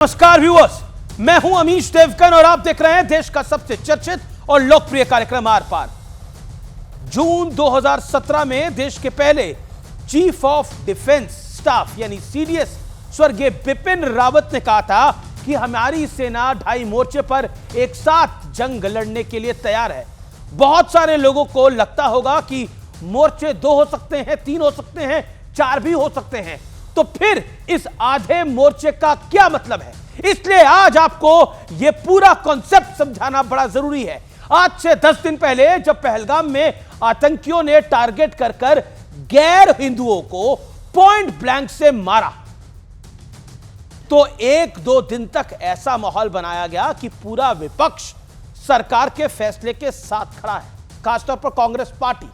नमस्कार व्यूअर्स, मैं हूं अमीश देवगन और आप देख रहे हैं देश का सबसे चर्चित और लोकप्रिय कार्यक्रम आर पार। जून 2017 में देश के पहले चीफ ऑफ डिफेंस स्टाफ यानी सीडीएस स्वर्गीय बिपिन रावत ने कहा था कि हमारी सेना 2.5 मोर्चे पर एक साथ जंग लड़ने के लिए तैयार है। बहुत सारे लोगों को लगता होगा कि मोर्चे 2 हो सकते हैं, 3 हो सकते हैं, 4 भी हो सकते हैं, तो फिर इस आधे मोर्चे का क्या मतलब है? इसलिए आज आपको यह पूरा कॉन्सेप्ट समझाना बड़ा जरूरी है। आज से 10 दिन पहले जब पहलगाम में आतंकियों ने टारगेट कर गैर हिंदुओं को पॉइंट ब्लैंक से मारा, तो 1-2 दिन तक ऐसा माहौल बनाया गया कि पूरा विपक्ष सरकार के फैसले के साथ खड़ा है, खासतौर पर कांग्रेस पार्टी,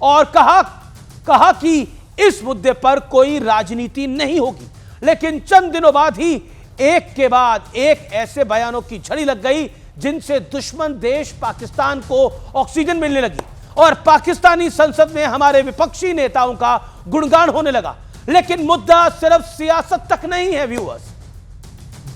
और कहा कि इस मुद्दे पर कोई राजनीति नहीं होगी। लेकिन चंद दिनों बाद ही एक के बाद एक ऐसे बयानों की झड़ी लग गई जिनसे दुश्मन देश पाकिस्तान को ऑक्सीजन मिलने लगी और पाकिस्तानी संसद में हमारे विपक्षी नेताओं का गुणगान होने लगा। लेकिन मुद्दा सिर्फ सियासत तक नहीं है व्यूअर्स।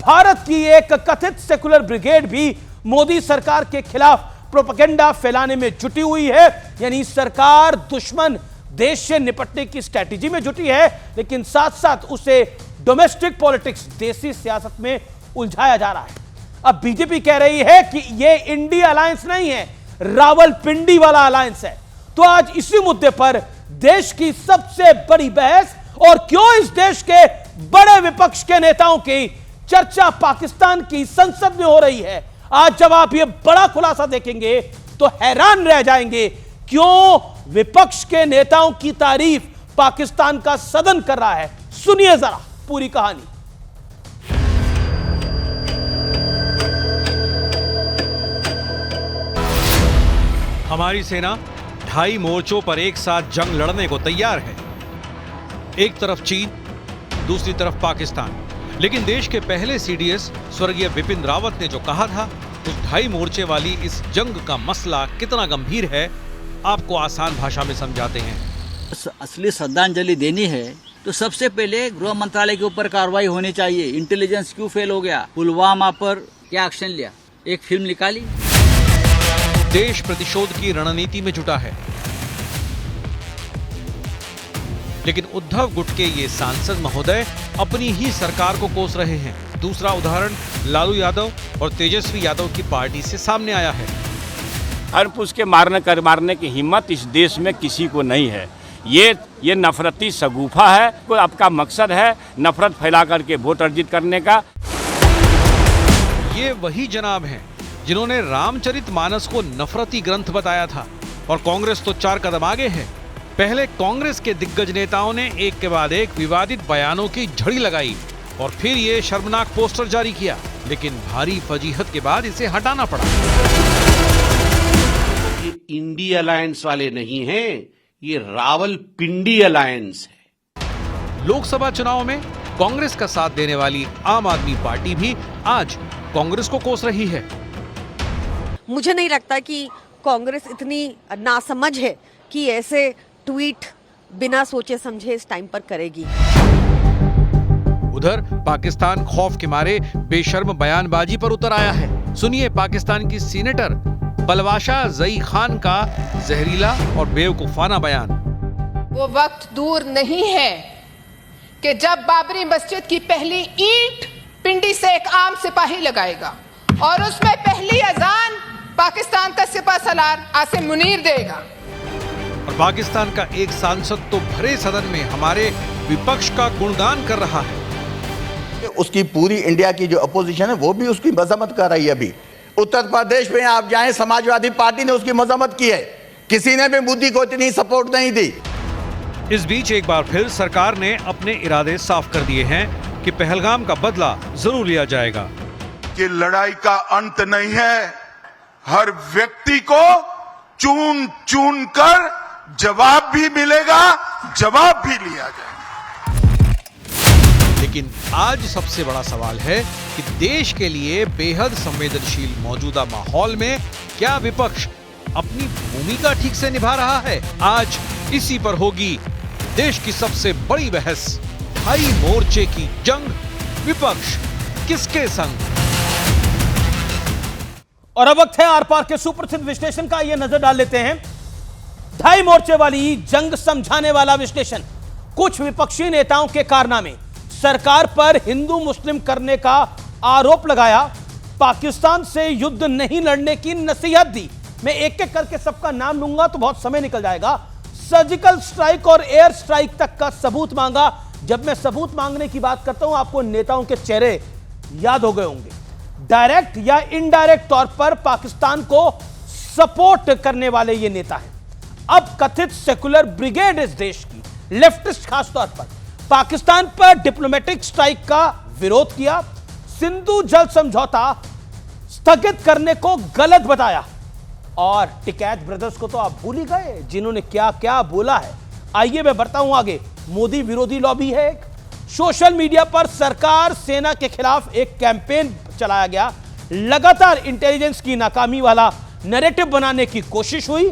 भारत की एक कथित सेकुलर ब्रिगेड भी मोदी सरकार के खिलाफ प्रोपेगेंडा फैलाने में जुटी हुई है, यानी सरकार दुश्मन देश से निपटने की स्ट्रैटेजी में जुटी है, लेकिन साथ साथ उसे डोमेस्टिक पॉलिटिक्स, देसी सियासत में उलझाया जा रहा है। अब बीजेपी कह रही है कि यह इंडिया अलायंस नहीं है, रावलपिंडी वाला अलायंस है। तो आज इसी मुद्दे पर देश की सबसे बड़ी बहस, और क्यों इस देश के बड़े विपक्ष के नेताओं की चर्चा पाकिस्तान की संसद में हो रही है। आज जब आप यह बड़ा खुलासा देखेंगे तो हैरान रह जाएंगे क्यों विपक्ष के नेताओं की तारीफ पाकिस्तान का सदन कर रहा है। सुनिए जरा पूरी कहानी। हमारी सेना 2.5 मोर्चों पर एक साथ जंग लड़ने को तैयार है। एक तरफ चीन, दूसरी तरफ पाकिस्तान। लेकिन देश के पहले सीडीएस स्वर्गीय बिपिन रावत ने जो कहा था, उस 2.5 मोर्चे वाली इस जंग का मसला कितना गंभीर है, आपको आसान भाषा में समझाते हैं। असली श्रद्धांजलि देनी है तो सबसे पहले गृह मंत्रालय के ऊपर कार्रवाई होनी चाहिए। इंटेलिजेंस क्यों फेल हो गया? पुलवामा पर क्या एक्शन लिया? एक फिल्म निकाली। देश प्रतिशोध की रणनीति में जुटा है, लेकिन उद्धव गुट के ये सांसद महोदय अपनी ही सरकार को कोस रहे हैं। दूसरा उदाहरण लालू यादव और तेजस्वी यादव की पार्टी से सामने आया है। अर्पुस के मारने की हिम्मत इस देश में किसी को नहीं है। ये नफरती शगुफा है। कोई आपका मकसद है नफरत फैला करके वोट अर्जित करने का। ये वही जनाब हैं जिन्होंने रामचरितमानस को नफरती ग्रंथ बताया था, और कांग्रेस तो 4 कदम आगे है। पहले कांग्रेस के दिग्गज नेताओं ने एक के बाद एक विवादित बयानों की झड़ी लगाई और फिर ये शर्मनाक पोस्टर जारी किया, लेकिन भारी फजीहत के बाद इसे हटाना पड़ा। ये इंडिया अलायंस वाले नहीं हैं, ये रावलपिंडी अलायंस है। लोकसभा चुनाव में कांग्रेस का साथ देने वाली आम आदमी पार्टी भी आज कांग्रेस को कोस रही है। मुझे नहीं लगता कि कांग्रेस इतनी नासमझ है कि ऐसे ट्वीट बिना सोचे समझे इस टाइम पर करेगी। उधर पाकिस्तान खौफ के मारे बेशर्म बयानबाजी पर उतर आया है। सुनिए पाकिस्तान की सीनेटर बलवाशा जई खान का जहरीला और बेवकूफाना बयान। वो वक्त दूर नहीं है कि जब बाबरी मस्जिद की पहली ईंट पिंडी से एक आम सिपाही लगाएगा और उसमें पहली अजान पाकिस्तान का सिपहसालार आसिम मुनीर देगा। और पाकिस्तान का एक सांसद तो भरे सदन में हमारे विपक्ष का गुणगान कर रहा है। उसकी पूरी इंडिया की जो अपोजिशन है वो भी उसकी मजम्मत कर रही है। अभी उत्तर प्रदेश में आप जाएं, समाजवादी पार्टी ने उसकी मजम्मत की है। किसी ने भी मोदी को इतनी सपोर्ट नहीं दी। इस बीच एक बार फिर सरकार ने अपने इरादे साफ कर दिए हैं कि पहलगाम का बदला जरूर लिया जाएगा। कि लड़ाई का अंत नहीं है, हर व्यक्ति को चुन चुन कर जवाब भी मिलेगा, जवाब भी लिया जाएगा। लेकिन आज सबसे बड़ा सवाल है कि देश के लिए बेहद संवेदनशील मौजूदा माहौल में क्या विपक्ष अपनी भूमिका ठीक से निभा रहा है? आज इसी पर होगी देश की सबसे बड़ी बहस। 2.5 मोर्चे की जंग, विपक्ष किसके संग? और अब वक्त है आर पार के सुप्रसिद्ध विश्लेषण का। यह नजर डाल लेते हैं ढाई मोर्चे वाली जंग समझाने वाला विश्लेषण। कुछ विपक्षी नेताओं के कारनामे, सरकार पर हिंदू मुस्लिम करने का आरोप लगाया, पाकिस्तान से युद्ध नहीं लड़ने की नसीहत दी। मैं एक एक करके सबका नाम लूंगा तो बहुत समय निकल जाएगा। सर्जिकल स्ट्राइक और एयर स्ट्राइक तक का सबूत मांगा। जब मैं सबूत मांगने की बात करता हूं, आपको नेताओं के चेहरे याद हो गए होंगे। डायरेक्ट या इनडायरेक्ट तौर पर पाकिस्तान को सपोर्ट करने वाले ये नेता हैं। अब कथित सेकुलर ब्रिगेड इस देश की, लेफ्टिस्ट खासतौर पर, पाकिस्तान पर डिप्लोमेटिक स्ट्राइक का विरोध किया, सिंधु जल समझौता स्थगित करने को गलत बताया। और टिकैत ब्रदर्स को तो आप भूल ही गए, जिन्होंने क्या क्या बोला है। आइए मैं बढ़ता हूं आगे। मोदी विरोधी लॉबी है एक। सोशल मीडिया पर सरकार सेना के खिलाफ एक कैंपेन चलाया गया। लगातार इंटेलिजेंस की नाकामी वाला नैरेटिव बनाने की कोशिश हुई।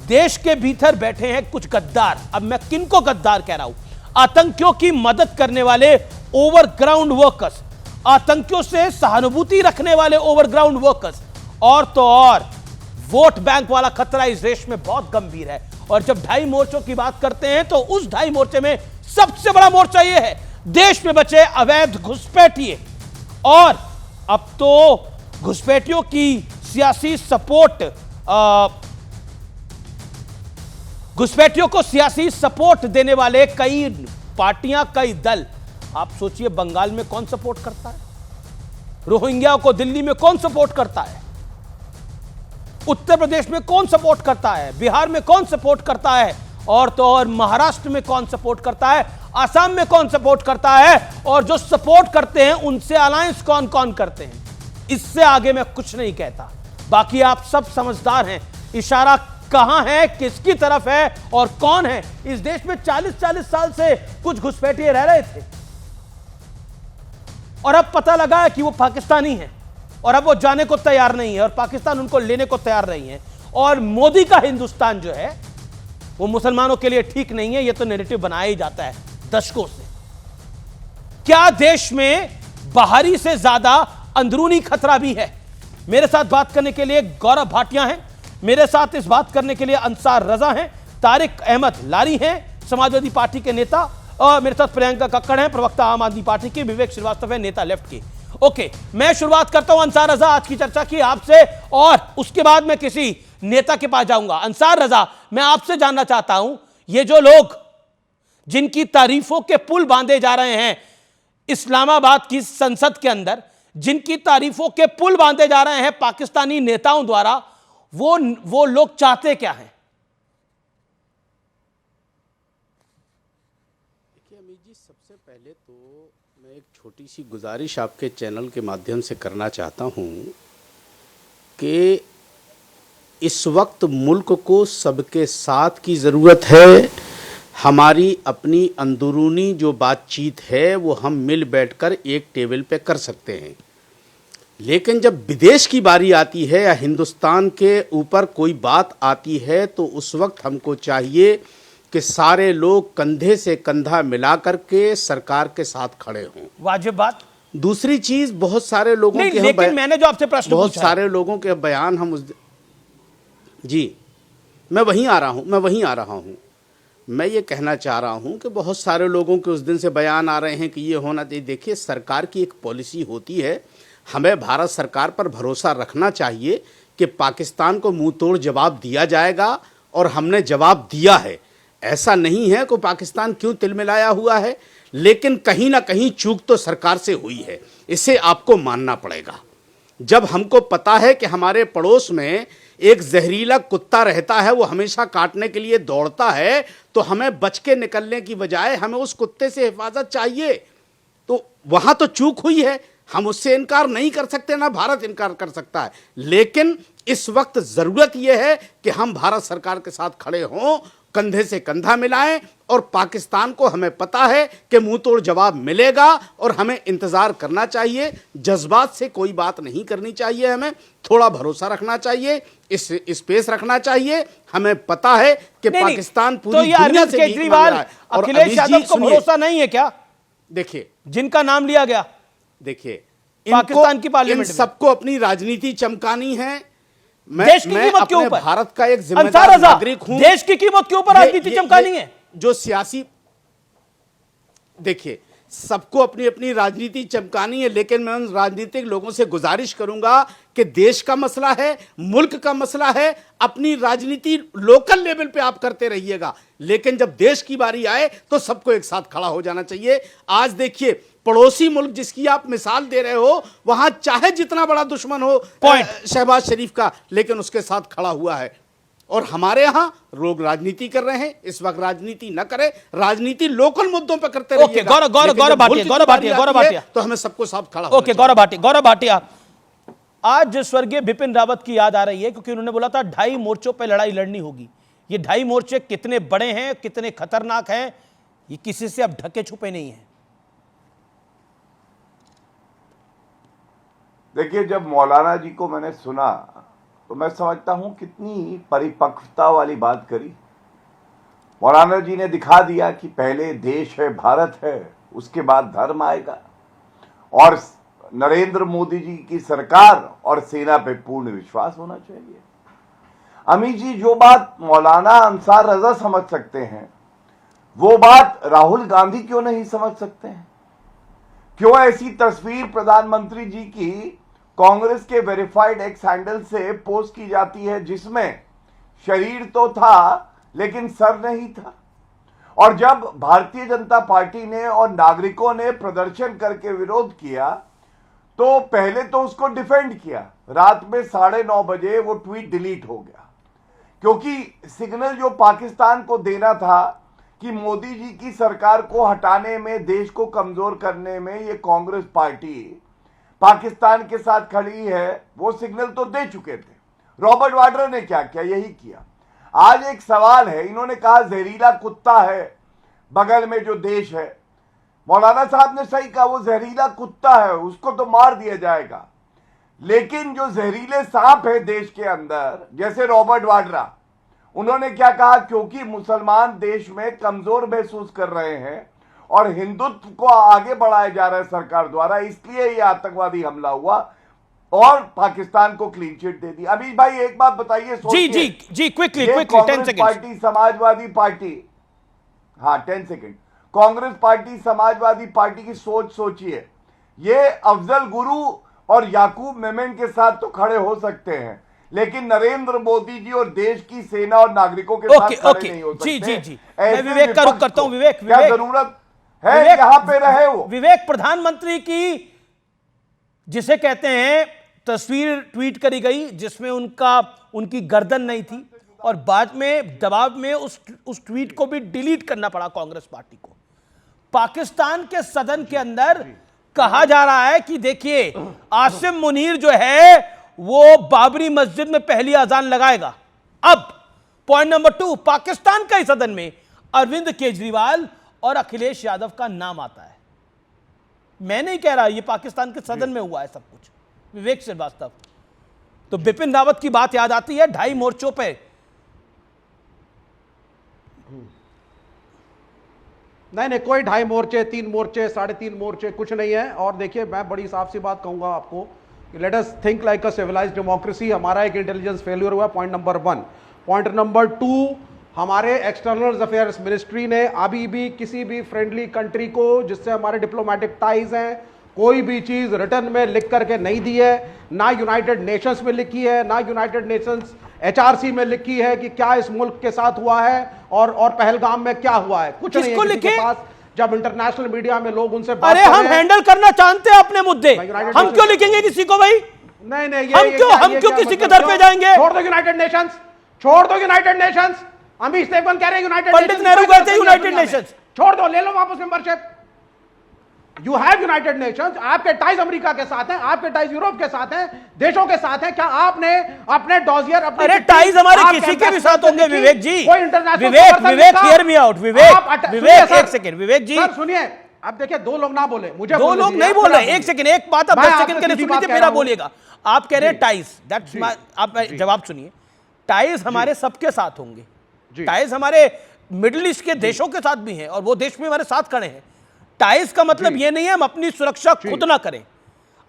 देश के भीतर बैठे हैं कुछ गद्दार। अब मैं किनको गद्दार कह रहा हूं? आतंकियों की मदद करने वाले ओवरग्राउंड वर्कर्स, आतंकियों से सहानुभूति रखने वाले ओवरग्राउंड वर्कर्स, और तो और वोट बैंक वाला खतरा इस देश में बहुत गंभीर है। और जब ढाई मोर्चों की बात करते हैं तो उस ढाई मोर्चे में सबसे बड़ा मोर्चा यह है, देश में बचे अवैध घुसपैठिए। और अब तो घुसपैठियों की सियासी सपोर्ट, घुसपैठियों को सियासी सपोर्ट देने वाले कई पार्टियां, कई दल। आप सोचिए बंगाल में कौन सपोर्ट करता है, रोहिंग्या को दिल्ली में कौन सपोर्ट करता है, उत्तर प्रदेश में कौन सपोर्ट करता है, बिहार में कौन सपोर्ट करता है, और तो और महाराष्ट्र में कौन सपोर्ट करता है, असम में कौन सपोर्ट करता है, और जो सपोर्ट करते हैं उनसे अलायंस कौन कौन करते हैं। इससे आगे मैं कुछ नहीं कहता। बाकी आप सब समझदार हैं, इशारा कहां है, किसकी तरफ है और कौन है। इस देश में 40-40 साल से कुछ घुसपैठिए रह रहे थे और अब पता लगा है कि वो पाकिस्तानी हैं और अब वो जाने को तैयार नहीं है और पाकिस्तान उनको लेने को तैयार नहीं है। और मोदी का हिंदुस्तान जो है वो मुसलमानों के लिए ठीक नहीं है। ये तो नैरेटिव बनाया ही जाता है दशकों से। क्या देश में बाहरी से ज्यादा अंदरूनी खतरा भी है? मेरे साथ बात करने के लिए गौरव भाटिया हैं, मेरे साथ इस बात करने के लिए अंसार रजा हैं, तारिक अहमद लारी हैं, समाजवादी पार्टी के नेता, और मेरे साथ प्रियंका कक्कड़ हैं, प्रवक्ता आम आदमी पार्टी की, विवेक श्रीवास्तव है, नेता लेफ्ट की। ओके, मैं शुरुआत करता हूं अंसार रजा आज की चर्चा की आपसे, और उसके बाद मैं किसी नेता के पास जाऊंगा। अंसार रजा, मैं आपसे जानना चाहता हूं, ये जो लोग जिनकी तारीफों के पुल बांधे जा रहे हैं इस्लामाबाद की संसद के अंदर, जिनकी तारीफों के पुल बांधे जा रहे हैं पाकिस्तानी नेताओं द्वारा, वो लोग चाहते क्या हैं? देखिए अमित जी, सबसे पहले तो मैं एक छोटी सी गुजारिश आपके चैनल के माध्यम से करना चाहता हूं कि इस वक्त मुल्क को सबके साथ की ज़रूरत है। हमारी अपनी अंदरूनी जो बातचीत है वो हम मिल बैठकर एक टेबल पे कर सकते हैं, लेकिन जब विदेश की बारी आती है या हिंदुस्तान के ऊपर कोई बात आती है तो उस वक्त हमको चाहिए कि सारे लोग कंधे से कंधा मिला करके सरकार के साथ खड़े हों। वाजिब बात। दूसरी चीज, बहुत सारे लोगों के लेकिन मैंने जो आपसे प्रश्न बहुत पूछा सारे लोगों के बयान हम जी मैं वहीं आ रहा हूँ। मैं ये कहना चाह रहा हूँ कि बहुत सारे लोगों के उस दिन से बयान आ रहे हैं कि ये होना चाहिए। देखिए, सरकार की एक पॉलिसी होती है, हमें भारत सरकार पर भरोसा रखना चाहिए कि पाकिस्तान को मुंह तोड़ जवाब दिया जाएगा, और हमने जवाब दिया है। ऐसा नहीं है कि पाकिस्तान क्यों तिलमिलाया हुआ है, लेकिन कहीं ना कहीं चूक तो सरकार से हुई है, इसे आपको मानना पड़ेगा। जब हमको पता है कि हमारे पड़ोस में एक जहरीला कुत्ता रहता है, वो हमेशा काटने के लिए दौड़ता है, तो हमें बच के निकलने की बजाय हमें उस कुत्ते से हिफाजत चाहिए। तो वहां तो चूक हुई है, हम उससे इनकार नहीं कर सकते, ना भारत इनकार कर सकता है। लेकिन इस वक्त जरूरत यह है कि हम भारत सरकार के साथ खड़े हों, कंधे से कंधा मिलाएं, और पाकिस्तान को हमें पता है कि मुंह तोड़ जवाब मिलेगा और हमें इंतजार करना चाहिए। जज्बात से कोई बात नहीं करनी चाहिए, हमें थोड़ा भरोसा रखना चाहिए, इस स्पेस रखना चाहिए। हमें पता है कि पाकिस्तान पूरी दुनिया से भीख मांग रहा है। और अखिलेश यादव को भरोसा नहीं है क्या? देखिए, जिनका नाम लिया गया, देखिए पाकिस्तान की पार्लियामेंट इन में। सबको अपनी राजनीति चमकानी है। देश की कीमत के अपने ऊपर भारत का एक अंसार जिम्मेदार रज़ा, नागरिक हूं। देश की कीमत के ऊपर राजनीति चमकानी है। जो सियासी, देखिए सबको अपनी अपनी राजनीति चमकानी है, लेकिन मैं उन राजनीतिक लोगों से गुजारिश करूंगा कि देश का मसला है, मुल्क का मसला है, अपनी राजनीति लोकल लेवल पे आप करते रहिएगा, लेकिन जब देश की बारी आए तो सबको एक साथ खड़ा हो जाना चाहिए। आज देखिए पड़ोसी मुल्क जिसकी आप मिसाल दे रहे हो, वहां चाहे जितना बड़ा दुश्मन हो शहबाज शरीफ का, लेकिन उसके साथ खड़ा हुआ है। और हमारे यहां लोग राजनीति कर रहे हैं, इस वक्त राजनीति न करें, राजनीति लोकल मुद्दों पर करते रहिएगा। गौरव भाटिया, तो हमें सबको साथ खड़ा ओके, गौरव भाटिया, आज स्वर्गीय बिपिन रावत की याद आ रही है क्योंकि उन्होंने बोला था 2.5 मोर्चों पर लड़ाई लड़नी होगी। ये 2.5 मोर्चे कितने बड़े हैं, कितने खतरनाक हैं, ये किसी से अब ढके छुपे नहीं है। देखिए, जब मौलाना जी को मैंने सुना तो मैं समझता हूं कितनी परिपक्वता वाली बात करी। मौलाना जी ने दिखा दिया कि पहले देश है, भारत है, उसके बाद धर्म आएगा, और नरेंद्र मोदी जी की सरकार और सेना पे पूर्ण विश्वास होना चाहिए। अमीर जी, जो बात मौलाना अंसार रजा समझ सकते हैं, वो बात राहुल गांधी क्यों नहीं समझ सकते हैं? क्यों ऐसी तस्वीर प्रधानमंत्री जी की कांग्रेस के वेरीफाइड एक्स हैंडल से पोस्ट की जाती है जिसमें शरीर तो था लेकिन सर नहीं था? और जब भारतीय जनता पार्टी ने और नागरिकों ने प्रदर्शन करके विरोध किया तो पहले तो उसको डिफेंड किया, रात में 9:30 बजे वो ट्वीट डिलीट हो गया, क्योंकि सिग्नल जो पाकिस्तान को देना था कि मोदी जी की सरकार को हटाने में, देश को कमजोर करने में ये कांग्रेस पार्टी पाकिस्तान के साथ खड़ी है, वो सिग्नल तो दे चुके थे। रॉबर्ट वाड्रा ने क्या किया? यही किया। आज एक सवाल है, इन्होंने कहा जहरीला कुत्ता है बगल में जो देश है। मौलाना साहब ने सही कहा, वो जहरीला कुत्ता है, उसको तो मार दिया जाएगा, लेकिन जो जहरीले सांप है देश के अंदर, जैसे रॉबर्ट वाड्रा, उन्होंने क्या कहा? क्योंकि मुसलमान देश में कमजोर महसूस कर रहे हैं और हिंदुत्व को आगे बढ़ाया जा रहा है सरकार द्वारा, इसलिए ये आतंकवादी हमला हुआ और पाकिस्तान को क्लीन चिट दे दी। अभी भाई एक बात बताइए, जी quickly 10 second. Party Samajwadi party, हाँ 10 second, Congress party Samajwadi party की सोच सोचिए। ये अफजल गुरु और याकूब मेमन के साथ तो खड़े हो सकते हैं, लेकिन नरेंद्र मोदी जी और देश की सेना और नागरिकों के साथ खड़े नहीं हो सकते। जी मैं विवेक का रुख करता हूं। विवेक, क्या जरूरत है यहां पे रहे? वो विवेक, प्रधानमंत्री की जिसे कहते हैं तस्वीर ट्वीट करी गई जिसमें उनकी गर्दन नहीं थी, और बाद में दबाव में उस ट्वीट को भी डिलीट करना पड़ा कांग्रेस पार्टी को। पाकिस्तान के सदन के अंदर कहा जा रहा है कि देखिए आसिम मुनीर जो है वो बाबरी मस्जिद में पहली अजान लगाएगा। अब पॉइंट नंबर 2, पाकिस्तान का ही सदन में अरविंद केजरीवाल और अखिलेश यादव का नाम आता है। मैं नहीं कह रहा, ये पाकिस्तान के सदन में हुआ है सब कुछ। विवेक श्रीवास्तव, तो बिपिन रावत की बात याद आती है 2.5 मोर्चों पे। नहीं, कोई 2.5 मोर्चे, 3 मोर्चे, 3.5 मोर्चे कुछ नहीं है। और देखिए, मैं बड़ी साफ सी बात कहूंगा आपको, let us think like a civilized democracy. हमारा एक इंटेलिजेंस फेलियर हुआ, पॉइंट नंबर 1। पॉइंट नंबर 2, हमारे एक्सटर्नल अफेयर्स मिनिस्ट्री ने अभी भी किसी भी फ्रेंडली कंट्री को जिससे हमारे डिप्लोमेटिक टाइज हैं, कोई भी चीज रिटर्न में लिख करके नहीं दी है। ना यूनाइटेड नेशंस में लिखी है, ना यूनाइटेड नेशंस HRC में लिखी है कि क्या इस मुल्क के साथ हुआ है और पहलगाम में क्या हुआ है। कुछ नहीं है किसी के पास। जब इंटरनेशनल मीडिया में लोग उनसे बात अरे हम हैंडल करना जानते हैं अपने मुद्दे, हम क्यों लिखेंगे किसी को भाई? नहीं, हम क्यों किसी के दर पे जाएंगे? छोड़ दो यूनाइटेड नेशंस, छोड़ दो यूनाइटेड नेशंस। अमित देवगन कह रहे हैं यूनाइटेड, पंडित नेहरू कहते हैं यूनाइटेड नेशंस। छोड़ दो, ले लो वापस membership. You have United Nations, आपके टाइज अमेरिका के साथ हैं, आपके टाइज यूरोप के साथ हैं, देशों के साथ हैं। क्या आपने अपने डॉजियर, अपने अरे टाइज हमारे किसी के भी साथ होंगे विवेक जी। विवेक हियर मी आउट। विवेक एक सेकंड, विवेक जी सुनिए। अब देखिए, 2 लोग ना बोले, मुझे 2 लोग नहीं बोल रहे। एक सेकंड, एक बात आप 10 सेकंड के लिए सुन लीजिए, फिर आप बोलिएगा। आप कह रहे हैं टाइज, दैट्स आप जवाब सुनिए। टाइज हमारे सबके साथ होंगे, टाइज हमारे मिडिल ईस्ट के देशों के साथ भी हैं और वो देश भी हमारे साथ खड़े हैं। टाइज का मतलब ये नहीं है हम अपनी सुरक्षा खुद ना करें।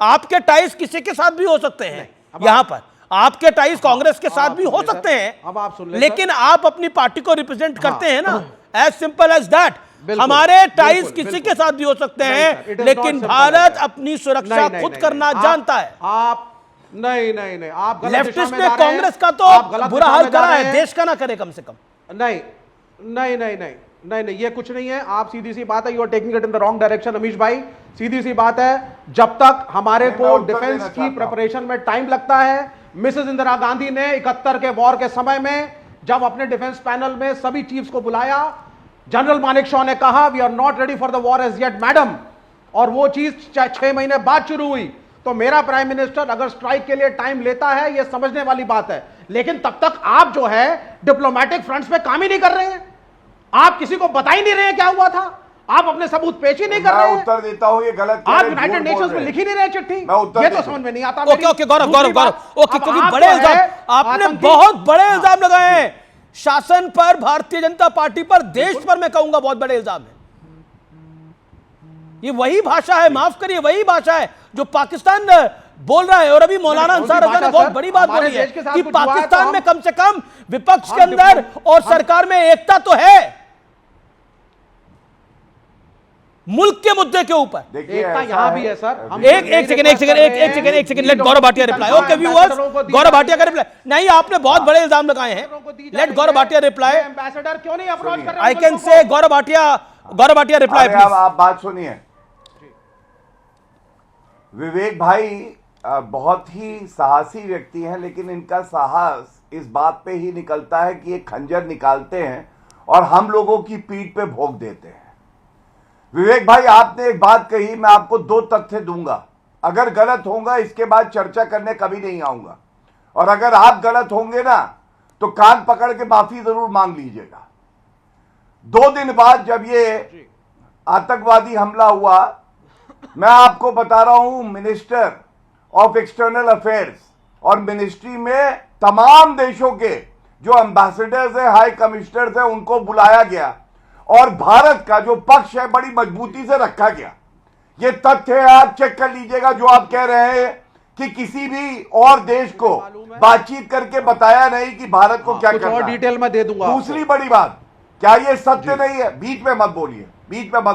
आपके टाइज किसी के साथ भी हो सकते हैं, यहां पर आपके टाइज कांग्रेस के साथ भी हो सकते हैं, अब आप सुन ले, लेकिन आप अपनी पार्टी को रिप्रेजेंट करते हैं ना, एज सिंपल एज दैट। हमारे टाइज किसी के साथ भी हो सकते हैं, लेकिन भारत अपनी सुरक्षा खुद करना जानता है। आप नहीं आप लेफ्टिस्ट ने कांग्रेस का तो बुरा हाल करा है, देश का ना करे कम से कम। नहीं, ये कुछ नहीं है। आप सीधी सी बात है, you are taking it in the wrong direction Amish भाई। सीधी सी बात है, जब तक हमारे को डिफेंस की प्रिपरेशन में टाइम लगता है, मिसेस इंदिरा गांधी ने 71 के वॉर के समय में जब अपने डिफेंस पैनल में सभी चीफ्स को बुलाया, जनरल मानेकशॉ ने कहा we are not ready for the war as yet madam, और वो चीज 6 महीने बाद शुरू हुई। तो मेरा प्राइम मिनिस्टर अगर स्ट्राइक के लिए टाइम लेता है, ये समझने वाली बात है, लेकिन तब तक आप जो है डिप्लोमेटिक फ्रंट्स पे काम ही नहीं कर रहे हैं। आप किसी को बता ही नहीं रहे हैं क्या हुआ था, आप अपने सबूत पेश ही नहीं कर रहे हैं। उत्तर देता हूं, ये गलत आप यूनाइटेड नेशंस में लिख ही नहीं रहे चिट्ठी, ये तो समझ में नहीं आता। ओके गौरव, ओके, क्योंकि बड़े इल्जाम आपने बहुत बड़े इल्जाम लगाए हैं शासन पर, भारतीय जनता पार्टी पर, देश पर, मैं कहूंगा बहुत बड़े इल्जाम है। ये वही भाषा है, माफ करिए, वही भाषा है जो पाकिस्तान बोल रहा है। और अभी मौलाना अंसार रजा ने बहुत बड़ी बात बोली है कि पाकिस्तान में कम से कम विपक्ष के अंदर और सरकार में एकता तो है, मुल्क के मुद्दे के ऊपर। एकता यहां भी है सर। एक second, late Gaurav Bhatia reply. Okay viewers, Gaurav Bhatia का रिप्लाई। नहीं, आपने बहुत बड़े इल्जाम लगाए हैं, late Gaurav Bhatia reply. Ambassador क्यों नहीं अप्रोच कर रहे? I can say Gaurav Bhatia reply please. आप बात सुनिए। विवेक भाई बहुत ही साहसी व्यक्ति हैं, लेकिन इनका साहस इस बात पे ही निकलता है कि ये खंजर निकालते हैं और हम लोगों की पीठ पे भोंक देते हैं। विवेक भाई, आपने एक बात कही, मैं आपको 2 तथ्य दूंगा, अगर गलत होगा इसके बाद चर्चा करने कभी नहीं आऊंगा, और अगर आप गलत होंगे ना तो कान पकड़ के माफी जरूर मांग लीजिएगा। 2 दिन बाद जब ये आतंकवादी हमला हुआ, मैं आपको बता रहा हूं, मिनिस्टर ऑफ एक्सटर्नल अफेयर्स और मिनिस्ट्री में तमाम देशों के जो एम्बेसडर्स है, हाई कमिश्नर्स है, उनको बुलाया गया और भारत का जो पक्ष है बड़ी मजबूती से रखा गया। ये तथ्य है, आप चेक कर लीजिएगा। जो आप कह रहे हैं कि किसी भी और देश को बातचीत करके बताया नहीं कि भारत को क्या करना है, और डिटेल में दे दूंगा। दूसरी बड़ी बात, क्या ये सत्य नहीं है? बीच में मत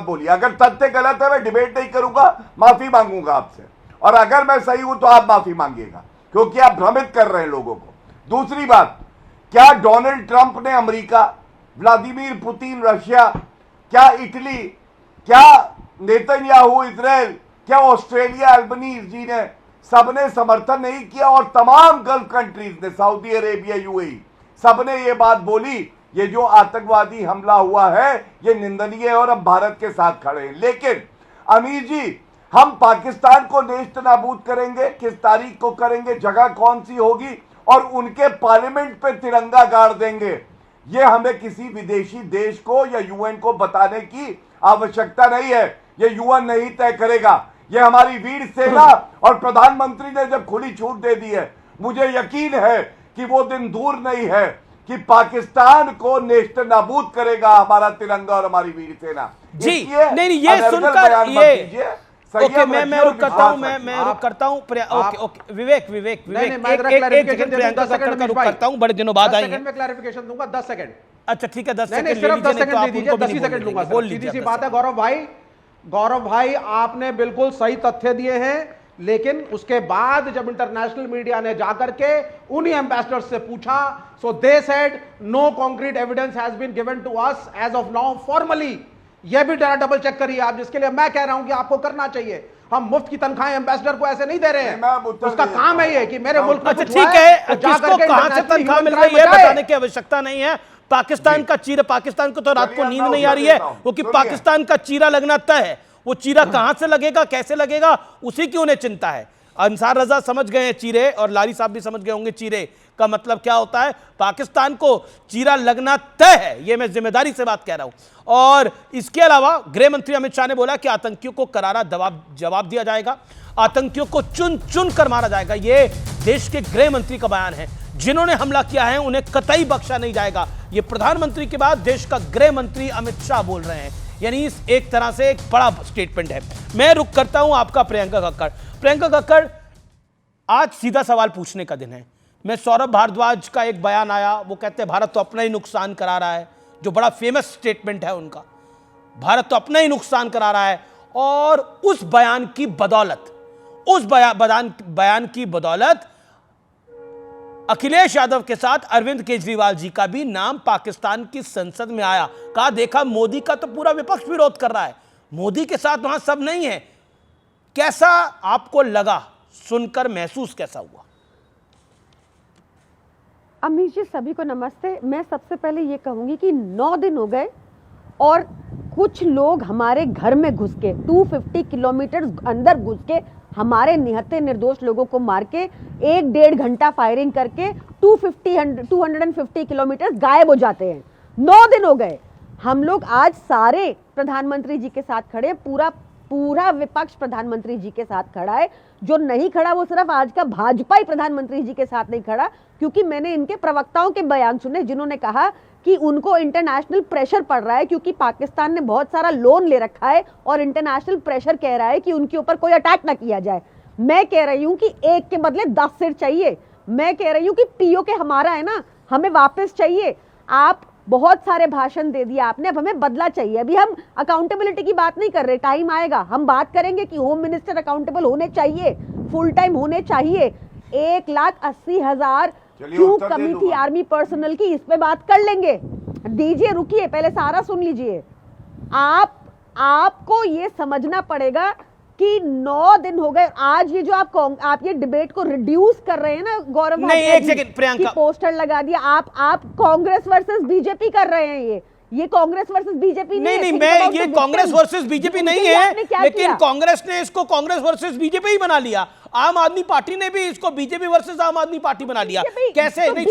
बोलिए, अगर तथ्य गलत है मैं डिबेट नहीं करूंगा, माफी मांगूंगा आपसे, और अगर मैं सही हूं तो आप माफी मांगिएगा, क्योंकि आप भ्रमित कर रहे हैं लोगों को। दूसरी बात, क्या डोनाल्ड ट्रंप ने अमेरिका, व्लादिमीर पुतिन रशिया, क्या इटली, क्या नेतन्याहू इजराइल, क्या ऑस्ट्रेलिया अल्बनीज जी ने सबने समर्थन नहीं किया? और तमाम गल्फ कंट्रीज ने, सऊदी अरेबिया, यूएई, सबने ये बात बोली ये जो आतंकवादी हमला हुआ है ये निंदनीय है और हम भारत के साथ खड़े हैं। लेकिन अमीर जी, हम पाकिस्तान को नेस्त नाबूद करेंगे, किस तारीख को करेंगे, जगह कौन सी होगी, और उनके पार्लियामेंट पे तिरंगा गाड़ देंगे, ये हमें किसी विदेशी देश को या यूएन को बताने की आवश्यकता नहीं है। ये यूएन नहीं तय करेगा, ये हमारी वीर सेना और प्रधानमंत्री ने जब खुली छूट दे दी है, मुझे यकीन है कि वो दिन दूर नहीं है कि पाकिस्तान को नेस्त नाबूद करेगा हमारा तिरंगा और हमारी वीर सेना जी। नहीं, ये सुनकर ये ओके, मैं रुक करता हूं, मैं रुक करता हूं। ओके विवेक एक सेकंड, प्रियंका का रुक करता हूं, बड़े दिनों बाद आई है। मैं क्लैरिफिकेशन दूंगा 10 सेकंड। अच्छा ठीक है, 10 सेकंड सिर्फ 10 सेकंड दे दीजिए, 10 सेकंड लूंगा। सीधी सी बात है गौरव भाई, आपने बिल्कुल सही तथ्य दिए हैं, लेकिन उसके बाद जब इंटरनेशनल मीडिया ने जाकर के उन्हीं एम्बेसडर्स से पूछा, so they said no concrete evidence has been given to us as of now formally. यह भी डबल चेक करिए आप, जिसके लिए मैं कह रहा हूं कि आपको करना चाहिए। हम मुफ्त की तनख्वाहें एम्बेसडर को ऐसे नहीं दे रहे हैं, उसका काम है ये कि मेरे मुल्क में। अच्छा ठीक है, किसको कहां से तनख्वाह मिल रही है बताने की आवश्यकता नहीं है। पाकिस्तान का चीरा, पाकिस्तान को तो रात को नींद नहीं आ रही है, क्योंकि पाकिस्तान का चीरा लगना तय है। वो चीरा कहां से लगेगा, कैसे लगेगा, उसी की उन्हें चिंता है। अंसार रजा समझ गए हैं चीरे, और लारी साहब भी समझ गए होंगे चीरे का मतलब क्या होता है। पाकिस्तान को चीरा लगना तय है, ये मैं जिम्मेदारी से बात कह रहा हूं। और इसके अलावा गृह मंत्री अमित शाह ने बोला कि आतंकियों को करारा जवाब दिया जाएगा, आतंकियों को चुन चुन कर मारा जाएगा। ये देश के गृह मंत्री का बयान है। जिन्होंने हमला किया है उन्हें कतई बख्शा नहीं जाएगा, ये प्रधानमंत्री के बाद देश का गृह मंत्री अमित शाह बोल रहे हैं। यानी एक तरह से एक बड़ा स्टेटमेंट है। मैं रुक करता हूं आपका प्रियंका कक्कड़। प्रियंका कक्कड़, आज सीधा सवाल पूछने का दिन है। मैं सौरभ भारद्वाज का एक बयान आया, वो कहते हैं भारत तो अपना ही नुकसान करा रहा है, जो बड़ा फेमस स्टेटमेंट है उनका, भारत तो अपना ही नुकसान करा रहा है। और उस बयान की बदौलत, उस बयान की बदौलत अखिलेश यादव के साथ अरविंद केजरीवाल जी का भी नाम पाकिस्तान की संसद में आया। कहा देखा मोदी का तो पूरा विपक्ष विरोध कर रहा है, मोदी के साथ वहां सब नहीं है। कैसा आपको लगा सुनकर, महसूस कैसा हुआ? अमीश जी, सभी को नमस्ते। मैं सबसे पहले ये कहूंगी कि 9 दिन हो गए और कुछ लोग हमारे घर में घुस के 250 किलोमीटर अंदर घुस के हमारे निहत्थे निर्दोष लोगों को मार के 1-1.5 घंटा फायरिंग करके 250 किलोमीटर गायब हो जाते हैं। 9 दिन हो गए। हम लोग आज सारे प्रधानमंत्री जी के साथ खड़े, पूरा विपक्ष प्रधानमंत्री जी के साथ खड़ा है। जो नहीं खड़ा वो सिर्फ आज का भाजपा ही प्रधानमंत्री जी के साथ नहीं खड़ा, क्योंकि मैंने इनके प्रवक्ताओं के बयान सुने जिन्होंने कहा कि उनको इंटरनेशनल प्रेशर पड़ रहा है क्योंकि पाकिस्तान ने बहुत सारा लोन ले रखा है और इंटरनेशनल प्रेशर कह रहा है कि उनके ऊपर कोई अटैक ना किया जाए। मैं कह रही हूं कि एक के बदले 10 सिर चाहिए। मैं कह रही हूं कि पीओके हमारा है ना, हमें वापस चाहिए। आप बहुत सारे भाषण दे दिया आपने, अब हमें बदला चाहिए। अभी हम अकाउंटेबिलिटी की बात नहीं कर रहे, टाइम आएगा हम बात करेंगे कि होम मिनिस्टर अकाउंटेबल होने चाहिए, फुल टाइम होने चाहिए। 1,80,000 क्यों कमी थी आर्मी पर्सनल की, इस पे बात कर लेंगे। दीजिए, रुकिए, पहले सारा सुन लीजिए। आपको ये समझना पड़ेगा कि 9 दिन हो गए। आज ये जो आप ये डिबेट को रिड्यूस कर रहे हैं ना गौरव, नहीं, एक सेकंड प्रियंका, पोस्टर लगा दिया। आप कांग्रेस वर्सेस बीजेपी कर रहे हैं। ये कांग्रेस वर्सेस बीजेपी नहीं, मैं ये कांग्रेस वर्सेस बीजेपी नहीं है, लेकिन कांग्रेस ने इसको कांग्रेस वर्सेस बीजेपी ही बना लिया। आम आदमी पार्टी ने भी इसको बीजेपी वर्सेस आम आदमी पार्टी बना लिया। कैसे? नहीं,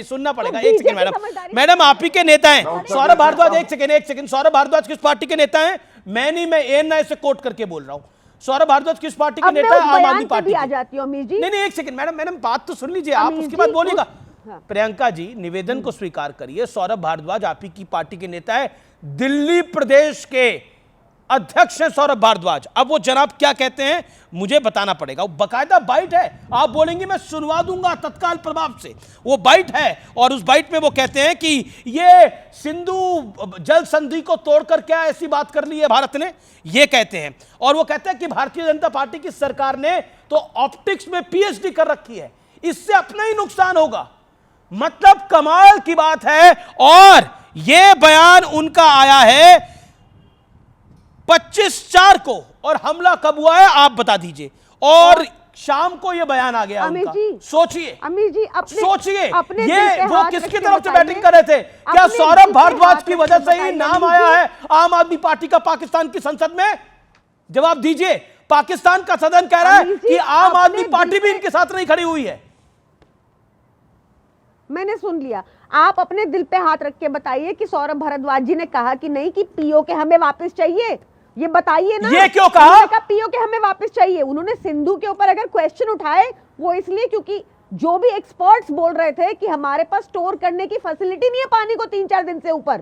सुनना पड़ेगा। एक सेकंड मैडम आप ही के नेता हैं सौरभ भारद्वाज। एक सेकंड, सौरभ भारद्वाज किस पार्टी के नेता हैं? मैं नहीं, मैं एएनआई से कोट करके बोल रहा हूं। सौरभ भारद्वाज किस पार्टी के नेता है? आम आदमी पार्टी आ जाती हूं। नहीं, एक सेकंड मैडम बात तो सुन लीजिए, आप उसके बाद बोलिएगा। प्रियंका जी, निवेदन को स्वीकार करिए, सौरभ भारद्वाज आप ही की पार्टी के नेता है, दिल्ली प्रदेश के अध्यक्ष हैं सौरभ भारद्वाज। अब वो जनाब क्या कहते हैं मुझे बताना पड़ेगा। वो बकायदा बाइट है, आप बोलेंगे मैं सुनवा दूंगा तत्काल प्रभाव से। वो बाइट है और उस बाइट में वो कहते हैं कि ये सिंधु जल संधि को तोड़कर क्या ऐसी बात कर ली है भारत ने, ये कहते हैं। और वो कहते हैं कि भारतीय जनता पार्टी की सरकार ने तो ऑप्टिक्स में पीएचडी कर रखी है, इससे अपना ही नुकसान होगा। मतलब कमाल की बात है। और यह बयान उनका आया है 25/4 को, और हमला कब हुआ है आप बता दीजिए। और शाम को यह बयान आ गया उनका। सोचिए अमीर जी, सोचिए ये वो किसकी तरफ से बैटिंग कर रहे थे? क्या सौरभ भारद्वाज की वजह से ही नाम आया है आम आदमी पार्टी का पाकिस्तान की संसद में? जवाब दीजिए। पाकिस्तान का सदन कह रहा है कि आम आदमी पार्टी भी इनके साथ नहीं खड़ी हुई है। मैंने सुन लिया। आप अपने दिल पे हाथ रख के बताइए कि सौरभ भारद्वाज जी ने कहा कि नहीं कि पीओके हमें वापस चाहिए, ये बताइए ना। ये क्यों कहा? पीओके हमें वापस चाहिए। उन्होंने सिंधु के ऊपर अगर क्वेश्चन उठाए वो इसलिए क्योंकि जो भी एक्सपर्ट्स बोल रहे थे कि हमारे पास स्टोर करने की फैसिलिटी नहीं है पानी को 3-4 दिन से ऊपर,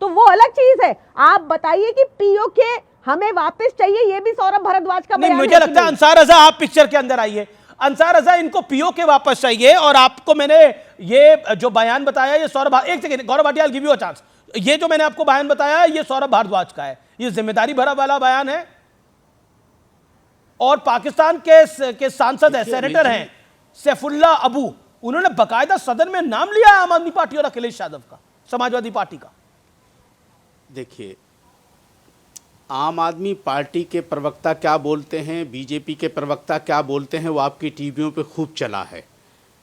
तो वो अलग चीज है। आप बताइए कि पीओके हमें वापस चाहिए, ये भी सौरभ भारद्वाज का बयान है। मुझे लगता है अंसार रजा आप पिक्चर के अंदर आइए। अंसार रजा, इनको पीओके वापस चाहिए। और आपको मैंने ये जो बयान बताया ये सौरभ, एक second Gaurav Bhatia, give you a chance. ये जो मैंने आपको बयान बताया ये सौरभ भारद्वाज का है, ये जिम्मेदारी भरा वाला बयान है। और पाकिस्तान के सांसद है, सेनेटर हैं सैफुल्ला अबू, उन्होंने बकायदा सदन में नाम लिया आम आदमी पार्टी और अखिलेश यादव का, समाजवादी पार्टी का। देखिए, आम आदमी पार्टी के प्रवक्ता क्या बोलते हैं, बीजेपी के प्रवक्ता क्या बोलते हैं, वो आपकी टीवियों पे खूब चला है।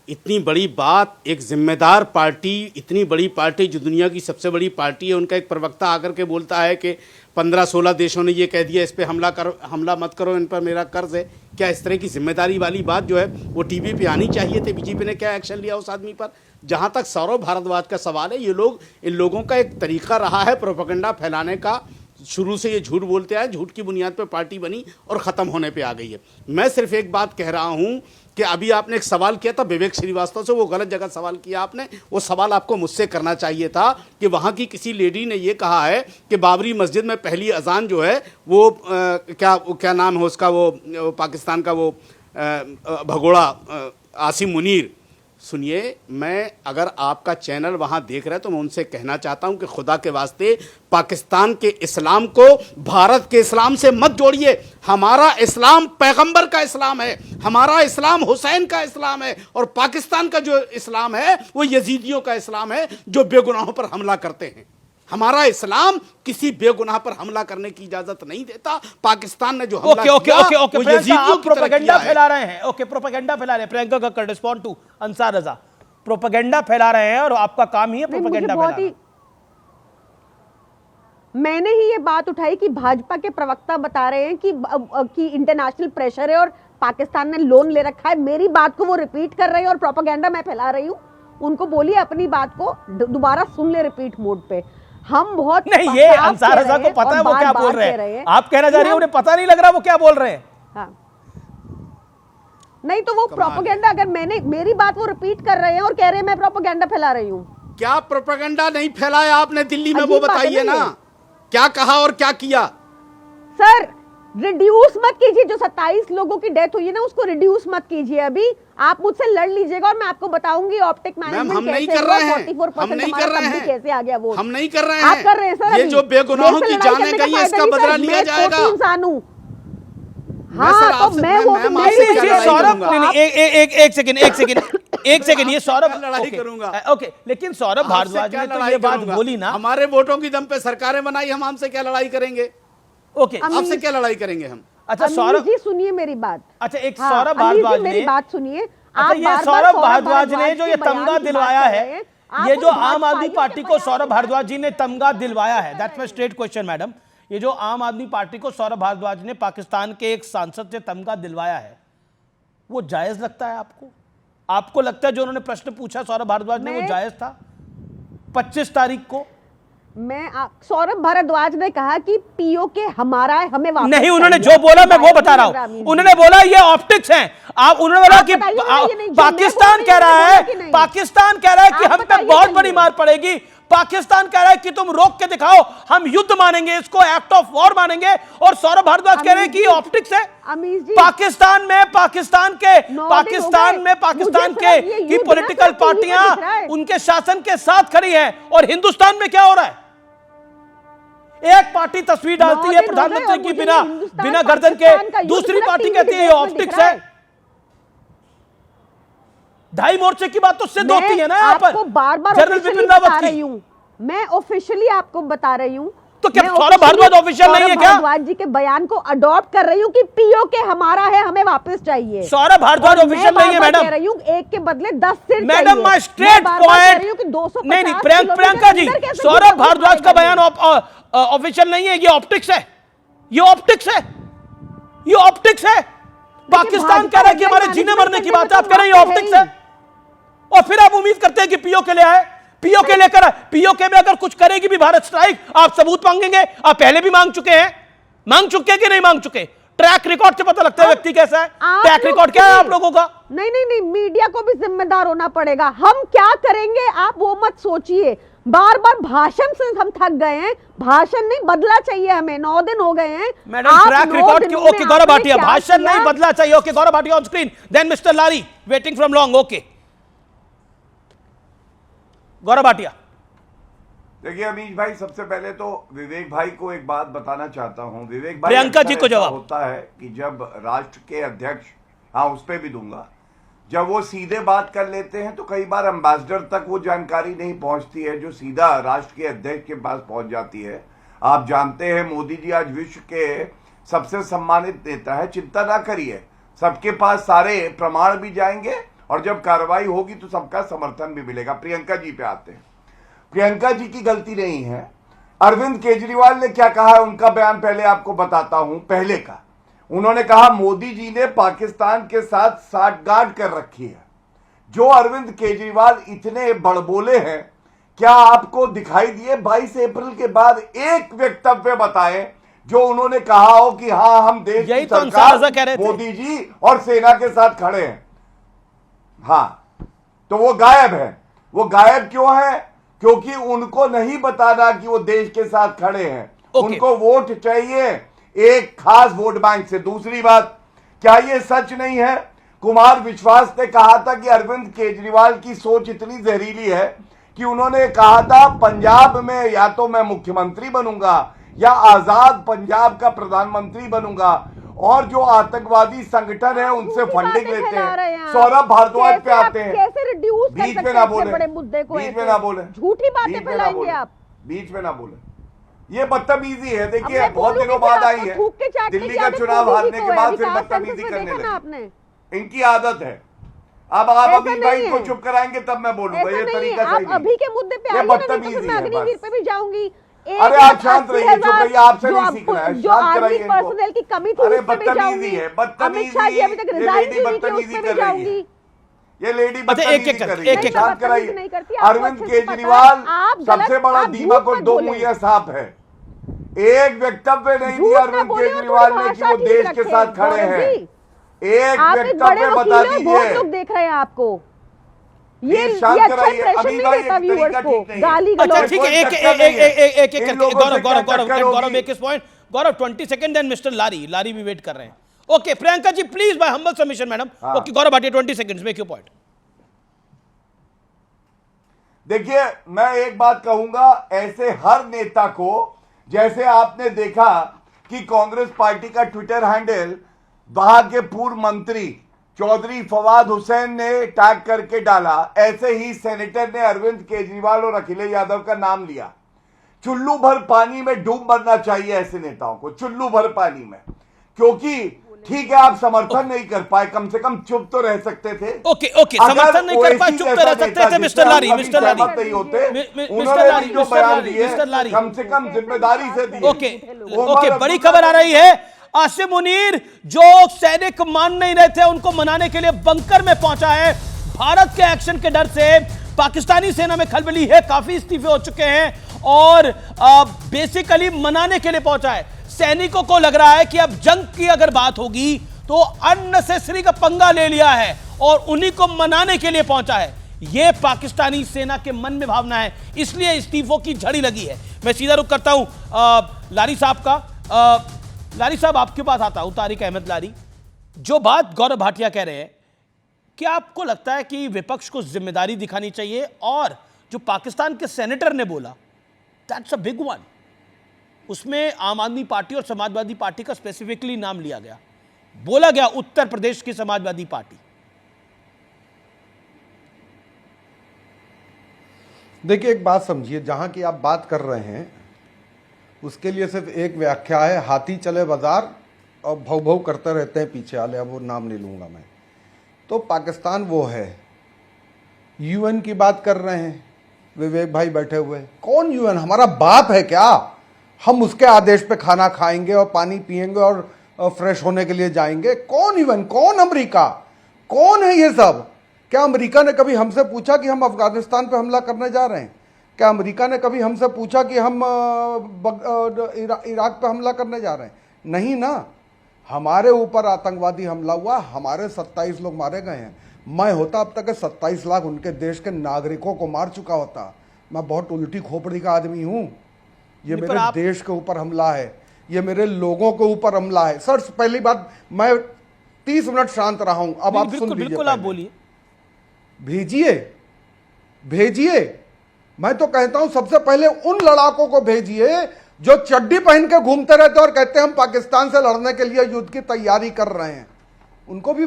इतनी बड़ी बात, एक जिम्मेदार पार्टी, इतनी बड़ी पार्टी जो दुनिया की सबसे बड़ी पार्टी है, उनका एक प्रवक्ता आकर के बोलता है कि 15-16 देशों ने ये कह दिया इस पे हमला मत करो, इन पर मेरा कर्ज है। क्या इस तरह की जिम्मेदारी वाली बात जो है वो टीवी पे आनी चाहिए थी? बीजेपी ने क्या एक्शन लिया उस आदमी पर? जहाँ तक सौरभ भारद्वाज का सवाल है, ये लोग, इन लोगों का एक तरीका रहा है प्रोपेगेंडा फैलाने का, शुरू से ये झूठ बोलते आए, झूठ की बुनियाद पर पार्टी बनी और ख़त्म होने पे आ गई है। मैं सिर्फ एक बात कह रहा हूँ कि अभी आपने एक सवाल किया था विवेक श्रीवास्तव से, वो गलत जगह सवाल किया आपने। वो सवाल आपको मुझसे करना चाहिए था कि वहाँ की किसी लेडी ने ये कहा है कि बाबरी मस्जिद में पहली अजान जो है वो क्या नाम है उसका, वो पाकिस्तान का वो भगोड़ा आसिम मुनीर। सुनिए, मैं अगर आपका चैनल वहाँ देख रहा है तो मैं उनसे कहना चाहता हूँ कि खुदा के वास्ते पाकिस्तान के इस्लाम को भारत के इस्लाम से मत जोड़िए। हमारा इस्लाम पैगंबर का इस्लाम है, हमारा इस्लाम हुसैन का इस्लाम है, और पाकिस्तान का जो इस्लाम है वो यजीदियों का इस्लाम है जो बेगुनाहों पर हमला करते हैं। हमारा इस्लाम किसी बेगुनाह पर हमला करने की इजाजत नहीं देता। पाकिस्तान ने जो हमला किया, वो यजीदियों की तरफ किया है। फैला रहे हैं। ओके, प्रोपेगेंडा फैला रहे हैं। Priyanka Kakkar, respond to Ansar Raza. Propaganda फैला रहे हैं और आपका काम ही है प्रोपेगेंडा फैलाना। मैंने ही ये बात उठाई कि भाजपा के प्रवक्ता बता रहे हैं कि इंटरनेशनल प्रेशर है और पाकिस्तान ने लोन ले रखा है। मेरी बात को वो रिपीट कर रहे हैं और प्रोपेगेंडा मैं फैला रही हूँ। उनको बोलिए अपनी बात को दोबारा सुन ले रिपीट मोड पे। हम बहुत नहीं, ये अंसार रजा को पता है वो क्या बोल रहे हैं। आप कहना चाह रही हैं उन्हें पता नहीं लग रहा वो क्या बोल रहे हैं। हाँ। नहीं तो वो प्रोपेगेंडा, अगर मैंने मेरी बात वो रिपीट कर रहे हैं और कह रहे हैं मैं प्रोपेगेंडा फैला रही हूँ। क्या प्रोपेगेंडा नहीं फैलाया आपने दिल्ली में, वो बताइए ना, क्या कहा और क्या किया। सर रिड्यूस मत कीजिए, जो 27 लोगों की डेथ हुई है ना उसको रिड्यूस मत कीजिए। अभी आप मुझसे लड़ लीजिएगा और मैं आपको बताऊंगी ऑप्टिक मैनेजमेंट हम नहीं कर रहे हैं, हम नहीं कर रहे हैं, कैसे आ गया वो, हम नहीं कर रहे हैं। आप कर रहे हैं सर। ये जो बेगुनाहों की जानें गई है इसका बदला लिया जाएगा। इंसान हूँ। हाँ, तो मैं वो सौरभ, एक सेकंड, ये सौरभ लड़ाई करूंगा। ओके, लेकिन सौरभ भारद्वाज ने तो ये बात बोली ना, हमारे वोटों की दम पे सरकारें बनाई, हम हमसे क्या लड़ाई करेंगे। ओके, आपसे क्या लड़ाई करेंगे हम। अच्छा सौरभ जी सुनिए मेरी बात। अच्छा, एक सौरभ भारद्वाज ने, मेरी बात सुनिए। अच्छा ये सौरभ भारद्वाज ने जो ये तमगा दिलवाया है, ये जो आम आदमी पार्टी को सौरभ भारद्वाज जी ने तमगा दिलवाया है, that's my straight question madam. ये जो आम आदमी पार्टी को सौरभ भारद्वाज ने पाकिस्तान के एक सांसद से तमगा दिलवाया है, वो जायज लगता है आपको? आपको लगता है जो उन्होंने प्रश्न पूछा सौरभ भारद्वाज ने वो जायज था 25 तारीख को? सौरभ भारद्वाज ने कहा कि पीओके हमारा है, हमें वापस नहीं, उन्होंने जो बोला मैं वो बता रहा हूं। उन्होंने बोला ये ऑप्टिक्स हैं। आप उन्होंने बोला कि पाकिस्तान कह रहा है, पाकिस्तान कह रहा है कि हम पे बहुत बड़ी मार पड़ेगी। पाकिस्तान कह रहा है कि तुम रोक के दिखाओ, हम युद्ध मानेंगे, इसको एक्ट ऑफ वॉर मानेंगे। और सौरभ भारद्वाज कह रहे हैं कि ऑप्टिक्स है। पाकिस्तान में पाकिस्तान के की पॉलिटिकल पार्टियां उनके शासन के साथ खड़ी हैं, और हिंदुस्तान में क्या हो रहा है? एक पार्टी तस्वीर डालती है प्रधानमंत्री की बिना गर्दन के, दूसरी पार्टी कहती है ये ऑप्टिक्स है। ढाई मोर्चे की बात तो सिद्ध होती है ना यहाँ पर। बार-बार जनरल बिपिन रावत की मैं ऑफिशियली आपको बता रही हूँ। तो क्या सौरभ भारद्वाज ऑफिशियल नहीं है क्या? भारद्वाज जी के बयान को अडॉप्ट कर रही हूँ कि पीओके हमारा है, हमें वापस चाहिए। सौरभ भारद्वाज ऑफिशियल नहीं है मैडम। कह रही हूँ एक के बदले 10 सिर मैडम, माय स्ट्रेट पॉइंट। नहीं प्रियंका जी, सौरभ भारद्वाज का बयान ऑफिशियल नहीं है, ये ऑप्टिक्स है, ये ऑप्टिक्स है, ये ऑप्टिक्स है। पाकिस्तान कह रहा है कि हमारे जीने मरने की बात है, आप कह रहे हैं ये ऑप्टिक्स है, और फिर आप उम्मीद करते हैं कि पीओके ले आए। पीओके लेकर, पीओके में अगर कुछ करेगी भी भारत स्ट्राइक, आप सबूत मांगेंगे? आप पहले भी मांग चुके हैं, मांग चुके हैं कि नहीं मांग चुके? ट्रैक रिकॉर्ड से पता लगता है व्यक्ति कैसा है। ट्रैक रिकॉर्ड क्या है आप लोगों का? नहीं, मीडिया को भी जिम्मेदार होना पड़ेगा। हम क्या करेंगे आप वो मत सोचिए। बार बार भाषण से हम थक गए हैं। भाषण नहीं बदला चाहिए हमें, 9 दिन हो गए हैं मैडम। ट्रैक रिकॉर्ड की ओके गौरव भाटिया, भाषण नहीं बदला चाहिए। Okay Gaurav Bhatia on screen, then mister Lari waiting from long. Okay Gaurav Bhatia. देखिए अमीश भाई, सबसे पहले तो विवेक भाई को एक बात बताना चाहता हूं। विवेक भाई, प्रियंका जी को जवाब होता है कि जब राष्ट्र के अध्यक्ष, हाँ उस पर भी दूंगा, जब वो सीधे बात कर लेते हैं तो कई बार एम्बेसडर तक वो जानकारी नहीं पहुंचती है जो सीधा राष्ट्र के अध्यक्ष के पास पहुंच जाती है। आप जानते हैं मोदी जी आज विश्व के सबसे सम्मानित नेता है। चिंता ना करिए, सबके पास सारे प्रमाण भी जाएंगे और जब कार्रवाई होगी तो सबका समर्थन भी मिलेगा। प्रियंका जी पे आते हैं। प्रियंका जी की गलती नहीं है। अरविंद केजरीवाल ने क्या कहा है उनका बयान पहले आपको बताता हूं। पहले का उन्होंने कहा मोदी जी ने पाकिस्तान के साथ साठगांठ कर रखी है। जो अरविंद केजरीवाल इतने बड़बोले हैं क्या आपको दिखाई दिए 22 अप्रैल के बाद एक वक्तव्य बताएं जो उन्होंने कहा हो कि हाँ हम देश की सरकार मोदी जी और सेना के साथ खड़े हैं? हाँ, तो वो गायब है। वो गायब क्यों है? क्योंकि उनको नहीं बताना कि वो देश के साथ खड़े हैं। उनको वोट चाहिए एक खास वोट बैंक से। दूसरी बात, क्या ये सच नहीं है? कुमार विश्वास ने कहा था कि अरविंद केजरीवाल की सोच इतनी जहरीली है कि उन्होंने कहा था पंजाब में या तो मैं मुख्यमंत्री बनूंगा या आजाद पंजाब का प्रधानमंत्री बनूंगा, और जो आतंकवादी संगठन है उनसे फंडिंग लेते हैं। सौरभ भारद्वाज पे आते हैं, बीच में ना बोले, बीच में ना बोले, झूठी बातें फैलाएंगे आप, बीच में ना बोले। ये बदतमीजी है। देखिए बहुत दिनों बाद आई है, दिल्ली का चुनाव हारने के बाद फिर बदतमीजी करने लगे। इनकी आदत है। अब आप अभी भाई को चुप कराएंगे तब मैं बोलूंगा। ये तरीका सही नहीं। अभी के मुद्दे पे आइए, बदतमीजी है। अग्निवीर पे भी जाऊंगी। अरे आप शांत रहिए, चुप रहिए, आपसे नहीं सीखना है। जो आर्मी पर्सनल की कमी थी, अरे बदतमीजी है, बदतमीजी। ये लेडी बदतमीजी कर रही है, ये लेडी बदतमीजी कर रही है। शांत कराइए। अरविंद केजरीवाल सबसे बड़ा दीमक और दो मुहैया सांप है। एक वक्तव्य नहीं दिया अरविंद केजरीवाल ने कि वो देश के साथ खड़े हैं। एक वक्तव्य बता दीजिए। बहुत लोग देख रहे हैं आपको। ये अच्छा इंप्रेशन नहीं देता व्यूअर्स को। गाली गलौज। ठीक है, एक Gaurav make his point. Gaurav 20 second, then mister Lari भी वेट कर रहे हैं। Okay Priyanka ji please, by humble submission madam. Okay Gaurav Bhatia 20 seconds, make your point. देखिए मैं एक बात कहूंगा, ऐसे हर नेता को, जैसे आपने देखा कि कांग्रेस पार्टी का ट्विटर हैंडल वहां के पूर्व मंत्री चौधरी फवाद हुसैन ने टैग करके डाला, ऐसे ही सेनेटर ने अरविंद केजरीवाल और अखिलेश यादव का नाम लिया। चुल्लू भर पानी में डूब मरना चाहिए ऐसे नेताओं को, चुल्लू भर पानी में। क्योंकि ठीक है आप समर्थन नहीं कर पाए, कम से कम चुप तो रह सकते थे। ओके समर्थन नहीं कर पाए, चुप तो रह सकते थे। मिस्टर लारी नहीं होते, उन्होंने जो बयान दिए कम से कम जिम्मेदारी से दिए। ओके बड़ी खबर आ रही है। आसिम मुनीर जो सैनिक मान नहीं रहे थे उनको मनाने के लिए बंकर में पहुंचा है। भारत के एक्शन के डर से पाकिस्तानी सेना में खलबली है, काफी इस्तीफे हो चुके हैं और बेसिकली मनाने के लिए पहुंचा है। सैनिकों को लग रहा है कि अब जंग की अगर बात होगी तो अननेसेसरी का पंगा ले लिया है और उन्हीं को मनाने के लिए पहुंचा है। यह पाकिस्तानी सेना के मन में भावना है, इसलिए इस्तीफों की झड़ी लगी है। मैं सीधा रुख करता हूं लारी साहब का। लारी साहब आपके पास आता हूं, तारिक अहमद लारी। जो बात गौरव भाटिया कह रहे हैं, क्या आपको लगता है कि विपक्ष को जिम्मेदारी दिखानी चाहिए? और जो पाकिस्तान के सेनेटर ने बोला, दैट्स अ बिग वन, उसमें आम आदमी पार्टी और समाजवादी पार्टी का स्पेसिफिकली नाम लिया गया, बोला गया उत्तर प्रदेश की समाजवादी पार्टी। देखिए एक बात समझिए, जहां की आप बात कर रहे हैं उसके लिए सिर्फ एक व्याख्या है, हाथी चले बाजार और भव भव करते रहते हैं पीछे वाले, अब वो नाम नहीं लूंगा मैं। तो पाकिस्तान वो है। यूएन की बात कर रहे हैं विवेक भाई बैठे हुए, कौन यूएन? हमारा बाप है क्या? हम उसके आदेश पे खाना खाएंगे और पानी पिएंगे और फ्रेश होने के लिए जाएंगे? कौन यूएन, कौन अमेरिका, कौन है ये सब? क्या अमेरिका ने कभी हमसे पूछा कि हम अफगानिस्तान पे हमला करने जा रहे हैं? क्या अमेरिका ने कभी हमसे पूछा कि हम इराक पे हमला करने जा रहे हैं? नहीं ना। हमारे ऊपर आतंकवादी हमला हुआ, हमारे 27 लोग मारे गए हैं। मैं होता अब तक 27 लाख उनके देश के नागरिकों को मार चुका होता। मैं बहुत उल्टी खोपड़ी का आदमी हूं। ये मेरे देश के ऊपर हमला है, ये मेरे लोगों के ऊपर हमला है। सर पहली बात, मैं 30 मिनट शांत रहा हूं, अब आप सुन लीजिए। बिल्कुल आप बोलिए। भेजिए। मैं तो कहता हूं सबसे पहले उन लड़ाकों को भेजिए जो चड्डी पहन के घूमते रहते और कहते हैं हम पाकिस्तान से लड़ने के लिए युद्ध की तैयारी कर रहे हैं। उनको भी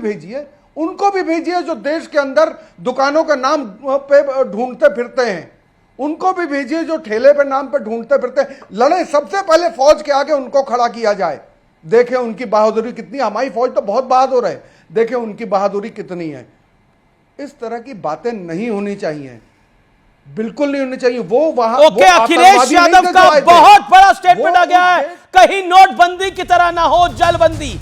भेजिए जो देश के अंदर दुकानों के नाम पे ढूंढते फिरते हैं। उनको भी भेजिए जो ठेले पे नाम पे ढूंढते फिरते हैं। लड़े, सबसे पहले फौज के आगे उनको खड़ा किया जाए। देखें उनकी बहादुरी कितनी। हमारी फौज तो बहुत बहादुर है, देखें उनकी बहादुरी कितनी है। इस तरह की बातें नहीं होनी चाहिए, बिल्कुल नहीं होनी चाहिए। वो वहां अखिलेश यादव का बहुत बड़ा स्टेटमेंट आ गया है, कहीं नोटबंदी की तरह ना हो जलबंदी।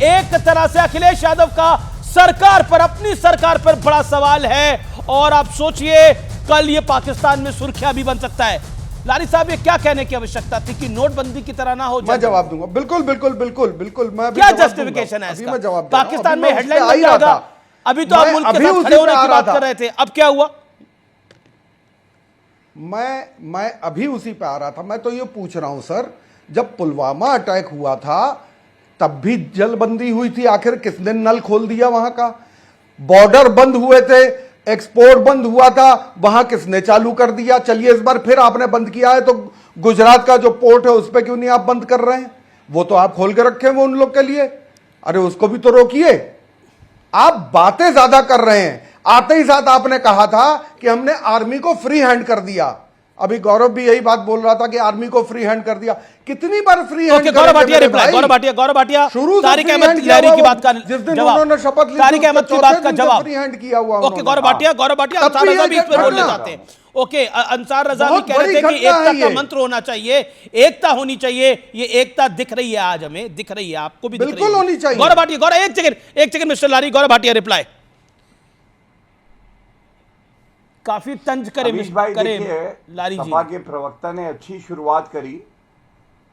एक तरह से अखिलेश यादव का सरकार पर, अपनी सरकार पर बड़ा सवाल है। और आप सोचिए कल ये पाकिस्तान में सुर्खियां भी बन सकता है। लारी साहब, ये क्या कहने की आवश्यकता थी कि नोटबंदी की तरह ना हो? मैं जवाब दूंगा, बिल्कुल बिल्कुल बिल्कुल बिल्कुल। मैं क्या जस्टिफिकेशन है इसका? मैं जवाब पाकिस्तान में हेडलाइन लग जाएगा। अभी तो आप मुल्क के साथ खड़े होने की बात कर रहे थे, अब क्या हुआ? मैं अभी उसी पे आ रहा था। मैं तो ये पूछ रहा हूं सर, जब पुलवामा अटैक हुआ था तब भी जलबंदी हुई थी, आखिर किसने नल खोल दिया वहां का? बॉर्डर बंद हुए थे, एक्सपोर्ट बंद हुआ था, वहां किसने चालू कर दिया? चलिए इस बार फिर आपने बंद किया है, तो गुजरात का जो पोर्ट है उस पर क्यों नहीं आप बंद कर रहे हैं? वो तो आप खोल के रखे हैं वो उन लोग के लिए, अरे उसको भी तो रोकिए। आप बातें ज्यादा कर रहे हैं। आते ही साथ आपने कहा था कि हमने आर्मी को फ्री हैंड कर दिया। अभी गौरव भी यही बात बोल रहा था कि आर्मी को फ्री हैंड कर दिया। कितनी बार free hand? Gaurav Bhatia reply, Gaurav Bhatia शुरू से तारिक अहमद लहरी की बात का जिस दिन जवाब, उन्होंने शपथ ली तारिक अहमद की बात का जवाब फ्री हैंड किया हुआ। ओके गौरव भाटिया अंसार रजा भी इस पे बोलना चाहते हैं। ओके, अंसार रजा भी कह रहे थे कि एकता का मंत्र होना चाहिए, एकता होनी चाहिए। ये एकता दिख रही है आज, हमें दिख रही है, आपको भी दिख रही है, बिल्कुल होनी चाहिए। गौरव भाटिया, एक सेकंड मिस्टर लारी, गौरव भाटिया रिप्लाई। काफी तंज करे लारी जी। सपा के प्रवक्ता ने अच्छी शुरुआत करी,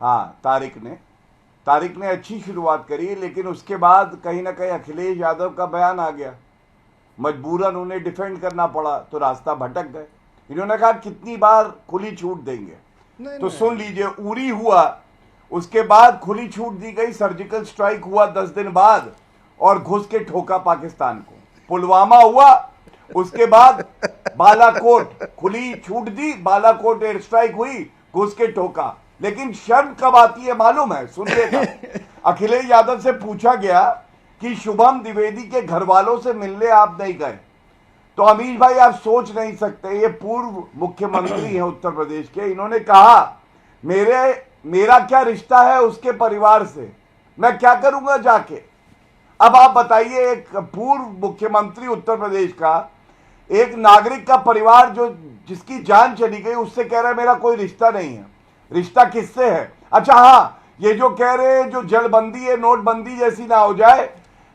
हाँ तारिक ने अच्छी शुरुआत करी, लेकिन उसके बाद कहीं ना कहीं अखिलेश यादव का बयान आ गया, मजबूरन उन्हें डिफेंड करना पड़ा, तो रास्ता भटक गए। इन्होंने कहा कितनी बार खुली छूट देंगे, तो सुन लीजिए, उरी हुआ, उसके बाद खुली छूट दी गई, सर्जिकल स्ट्राइक हुआ 10 दिन बाद और घुस के ठोका पाकिस्तान को। पुलवामा हुआ, उसके बाद बालाकोट खुली छूट दी, बालाकोट एयर स्ट्राइक हुई, घुस के ठोका। लेकिन शर्म कब आती है मालूम है? सुन लेना। अखिलेश यादव से पूछा गया कि शुभम द्विवेदी के घर वालों से मिलने आप नहीं गए, तो अमीश भाई आप सोच नहीं सकते, ये पूर्व मुख्यमंत्री हैं उत्तर प्रदेश के, इन्होंने कहा मेरा क्या रिश्ता है उसके परिवार से, मैं क्या करूंगा जाके। अब आप बताइए, एक पूर्व मुख्यमंत्री उत्तर प्रदेश का, एक नागरिक का परिवार जो जिसकी जान चली गई, उससे कह रहा है मेरा कोई रिश्ता नहीं है। रिश्ता किससे है? अच्छा हाँ, ये जो कह रहे हैं जो जलबंदी है, नोटबंदी जैसी ना हो जाए,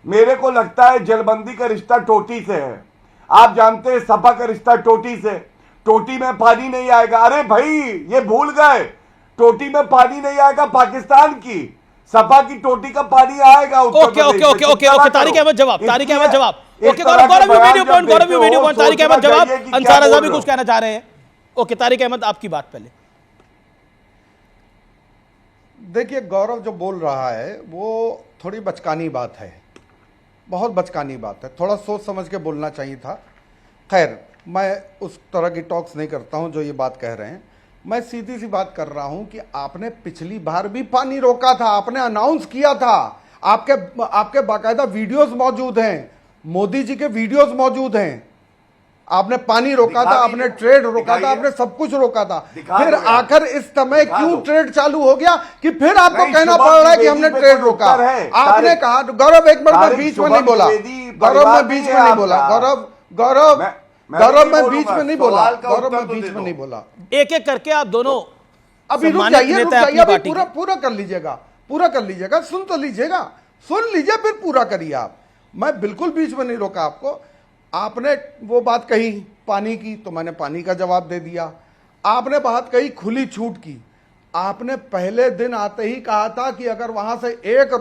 मेरे को लगता है जलबंदी का रिश्ता टोटी से है। आप जानते हैं सपा का रिश्ता टोटी से, टोटी में पानी नहीं आएगा। अरे भाई ये भूल गए, टोटी में पानी नहीं आएगा पाकिस्तान की, सपा की टोटी का पानी आएगा उत्तर प्रदेश में। ओके तारिक अहमद जवाब, ओके गौरव वीडियो पॉइंट, तारिक अहमद जवाब, अंसार रजा भी कुछ कहना चाह रहे हैं। ओके तारिक अहमद, आपकी बात पहले। देखिए, गौरव जो बोल रहा है वो थोड़ी बचकानी बात है, बहुत बचकानी बात है, थोड़ा सोच समझ के बोलना चाहिए था। खैर, मैं उस तरह की टॉक्स नहीं करता हूं जो ये बात कह रहे हैं। मैं सीधी सी बात कर रहा हूं कि आपने पिछली बार भी पानी रोका था, आपने अनाउंस किया था, आपके बाकायदा वीडियोस मौजूद हैं, मोदी जी के वीडियोस मौजूद हैं। आपने पानी रोका था, आपने ट्रेड रोका था, आपने सब कुछ रोका था। फिर आखिर इस समय क्यों ट्रेड चालू हो गया कि फिर आपको कहना पड़ रहा है कि हमने ट्रेड रोका? आपने कहा, गौरव एक मिनट में बीच में नहीं बोला, गौरव मैं बीच में नहीं बोला, गौरव मैं बीच में नहीं बोला, गौरव मैं बीच में नहीं बोला। एक एक करके आप दोनों अभी रुक जाइए, अभी पूरा कर लीजिएगा, सुन तो लीजिएगा, सुन लीजिए फिर पूरा करिए आप। मैं बिल्कुल बीच में नहीं रोका आपको। आपने वो बात कही पानी की, तो मैंने पानी का जवाब दे दिया। आपने बात कही खुली छूट की, आपने पहले दिन आते ही कहा था कि अगर वहां से एक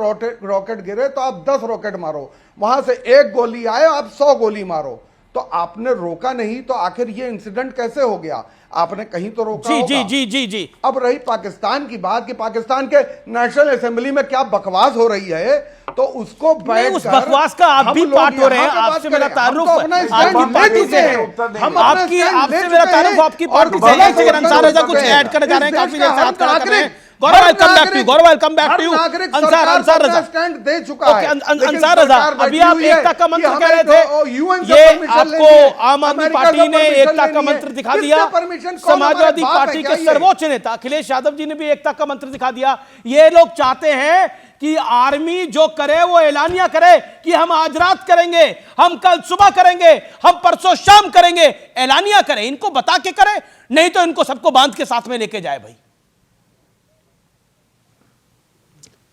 रॉकेट गिरे तो आप 10 रॉकेट मारो, वहां से एक गोली आए आप 100 गोली मारो। तो आपने रोका नहीं, तो आखिर ये इंसिडेंट कैसे हो गया? आपने कहीं तो रोका होगा। जी। अब रही पाकिस्तान की बात कि पाकिस्तान के नेशनल असेंबली में क्या बकवास हो रही है, तो उसको बैठ उस बकवास का आप भी पार्ट हो रहे हैं। आपसे मेरा तारुफ आपकी पार्टी से है, आपसे मेरा तारुफ आपकी पार्टी से है। एक अंसार रजा कुछ ऐड करने जा रहे हैं, काफी देर से हाथ खड़ा कर रहे हैं। Gaurav welcome back to you. Ansar Raza stand दे चुका है। अंसार रजा, अभी आप एकता का मंत्र कह रहे थे, ये आपको आम आदमी पार्टी ने एकता का मंत्र दिखा दिया। समाजवादी पार्टी के सर्वोच्च नेता अखिलेश यादव जी ने भी एकता का मंत्र दिखा दिया। ये लोग चाहते हैं कि आर्मी जो करे वो एलानिया करे कि हम आज रात करेंगे, हम कल सुबह करेंगे, हम परसों शाम करेंगे, एलानिया करे, इनको बता के करे, नहीं तो इनको सबको बांध के साथ में लेके जाए। भाई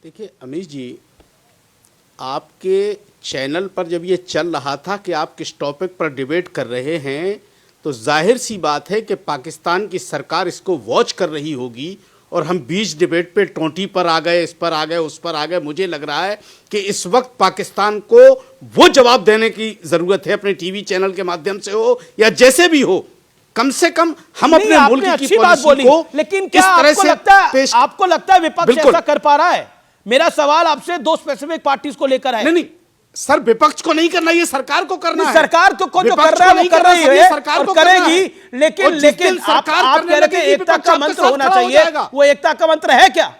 देखिए अमीश जी, आपके चैनल पर जब ये चल रहा था कि आप किस टॉपिक पर डिबेट कर रहे हैं, तो जाहिर सी बात है कि पाकिस्तान की सरकार इसको वॉच कर रही होगी। और हम बीच डिबेट पे टोंटी पर आ गए, इस पर आ गए, उस पर आ गए। मुझे लग रहा है कि इस वक्त पाकिस्तान को वो जवाब देने की ज़रूरत है, अपने टीवी चैनल के माध्यम से हो या जैसे भी हो। कम से कम हम अपने मुल्क की पॉलिसी को लेकिन क्या आपको लगता है विपक्ष ऐसा कर पा रहा है? मेरा सवाल आपसे दो स्पेसिफिक पार्टीज को लेकर है। नहीं सर, विपक्ष को नहीं करना, ये सरकार को करना है। सरकार तो जो कर रहा है वो कर रही है, सरकार को करेगी। लेकिन आप कह रहे थे एकता का मंत्र होना चाहिए, वो एकता का मंत्र है क्या?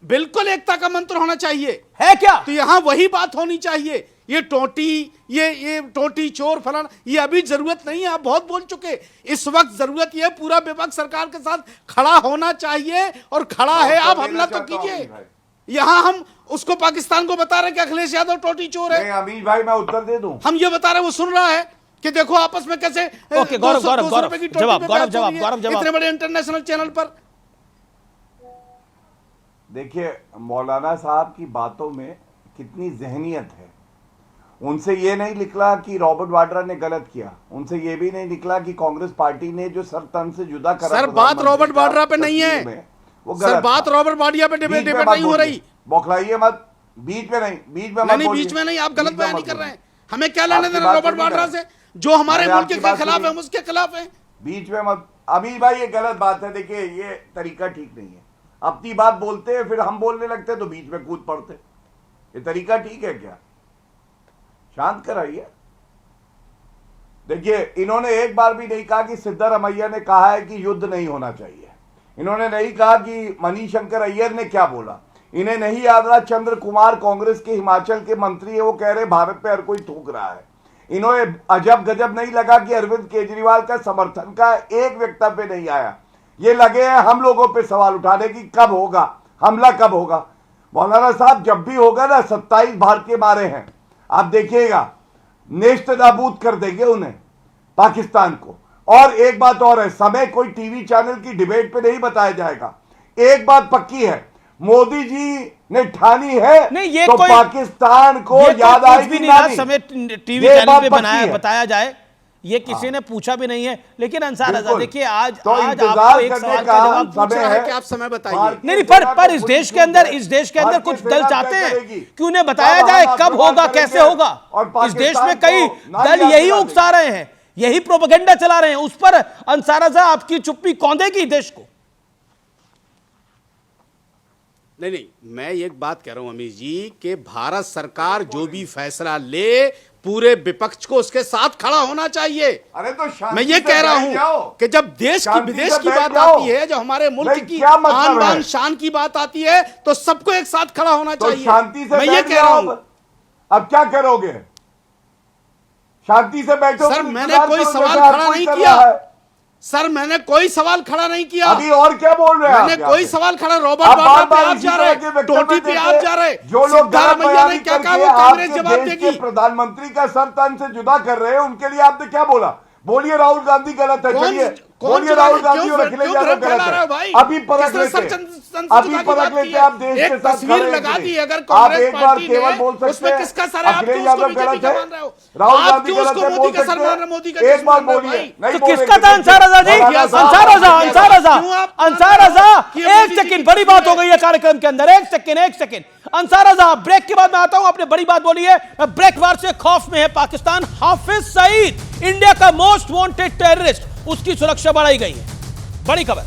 बिल्कुल एकता का मंत्र होना चाहिए। है क्या? तो यहां वही बात होनी चाहिए। ये टोटी, ये टोटी चोर फलाना, ये अभी जरूरत नहीं है। आप बहुत बोल चुके। इस वक्त जरूरत ये पूरा विपक्ष सरकार के साथ खड़ा होना चाहिए। और खड़ा है, आप हमला तो कीजिए। यहां हम उसको पाकिस्तान को बता रहे कि अखिलेश यादव टोटी चोर है। अमीश भाई मैं उत्तर दे दूं। हम ये बता रहे, वो सुन रहा है कि देखो आपस में कैसे। ओके, गौरव जवाब इतने बड़े इंटरनेशनल चैनल पर। देखिए मौलाना साहब की बातों में कितनी जहनियत है। उनसे ये नहीं निकला कि रॉबर्ट वाड्रा ने गलत किया, उनसे ये भी नहीं निकला कि कांग्रेस पार्टी ने जो सर तन से जुदा करा। सर बात रॉबर्ट वाड्रा पे नहीं है, सर बात रॉबर्ट वाड्रा पे डिबेट नहीं हो रही। बौखलाइए मत, बीच में नहीं, बीच में नहीं, आप गलत बयान नहीं कर रहे हैं। हमें क्या लेने देना रॉबर्ट वाड्रा से? जो हमारे मुल्क के खिलाफ है हम उसके खिलाफ है। बीच में मत। अमीश भाई ये गलत बात है। देखिए ये तरीका ठीक नहीं है। अपनी बात बोलते हैं, फिर हम बोलने लगते हैं तो बीच में कूद पड़ते। ये तरीका ठीक है क्या? शांत कराइए। देखिए इन्होंने एक बार भी नहीं कहा कि सिद्धारमैया ने कहा है कि युद्ध नहीं होना चाहिए। इन्होंने नहीं कहा कि मणिशंकर अय्यर ने क्या बोला। इन्हें नहीं याद रहा चंद्र कुमार कांग्रेस के हिमाचल के मंत्री है, वो कह रहे भारत पे हर कोई थूक रहा है। इन्होंने अजब गजब नहीं लगा कि अरविंद केजरीवाल का समर्थन का एक वक्तव्य नहीं आया। ये लगे हैं हम लोगों पे सवाल उठाने की कब होगा हमला, कब होगा। मौलाना साहब जब भी होगा ना 27 भारतीय मारे हैं, आप देखिएगा नेस्त नाबूद कर देंगे उन्हें, पाकिस्तान को। और एक बात और है, समय कोई टीवी चैनल की डिबेट पे नहीं बताया जाएगा। एक बात पक्की है, मोदी जी ने ठानी है नहीं, ये तो पाकिस्तान को याद आएगी नहीं। समय टीवी चैनल पे बताया जाए ये किसी ने पूछा भी नहीं है। लेकिन अंसार रजा देखिए आज आपको एक सवाल का जवाब पूछा है कि आप समय बताइए। नहीं पर इस देश के अंदर कुछ दल चाहते हैं कि उन्हें बताया जाए कब होगा, कैसे होगा। इस देश में कई दल यही उकसा रहे हैं, यही प्रोपेगेंडा चला रहे हैं। उस पर अंसार रजा आपकी चुप्पी कौंधेगी देश को? नहीं, मैं एक बात कह रहा हूं अमीश जी कि भारत सरकार जो भी फैसला ले पूरे विपक्ष को उसके साथ खड़ा होना चाहिए। अरे तो मैं ये कह रहा हूं कि जब देश की विदेश की बात आती है, जब हमारे मुल्क की आन बान शान की बात आती है, तो सबको एक साथ खड़ा होना चाहिए। शांति से मैं ये कह रहा हूं। अब क्या करोगे? शांति से बैठो। सर मैंने कोई सवाल खड़ा नहीं किया। सर मैंने कोई सवाल खड़ा नहीं किया। अभी और क्या बोल रहे हैं? मैंने कोई सवाल खड़ा, रॉबर्ट वाड्रा पे आप जा रहे, टोटी पे आप जा रहे, जो लोग सिद्धारमैया ने क्या कहा वो कांग्रेस जवाब देगी। प्रधानमंत्री का सर तन से जुदा कर रहे हैं, उनके लिए आपने क्या बोला? बोलिए राहुल गांधी गलत है। चलिए बोलिए राहुल गांधी और अखिलेश यादव गलत है। अभी परख लेते, अभी परख लेते आप देश के साथ खड़े लगा दी। अगर आप एक बार केवल बोल सकते हैं किसका सर है, आप अखिलेश यादव गलत है, राहुल गांधी गलत है, बोल सकते हैं। एक बार बोलिए। तो किसका था अंसार रजा जी? अंसार रजा एक सेकंड, बड़ी बात हो गई है कार्यक्रम के अंदर। एक सेकंड अंसार रजा, ब्रेक के बाद मैं आता हूं। आपने बड़ी बात बोली है, ब्रेक वार से खौफ में है पाकिस्तान। हाफिज सईद इंडिया का मोस्ट वांटेड टेररिस्ट, उसकी सुरक्षा बढ़ाई गई है। बड़ी खबर।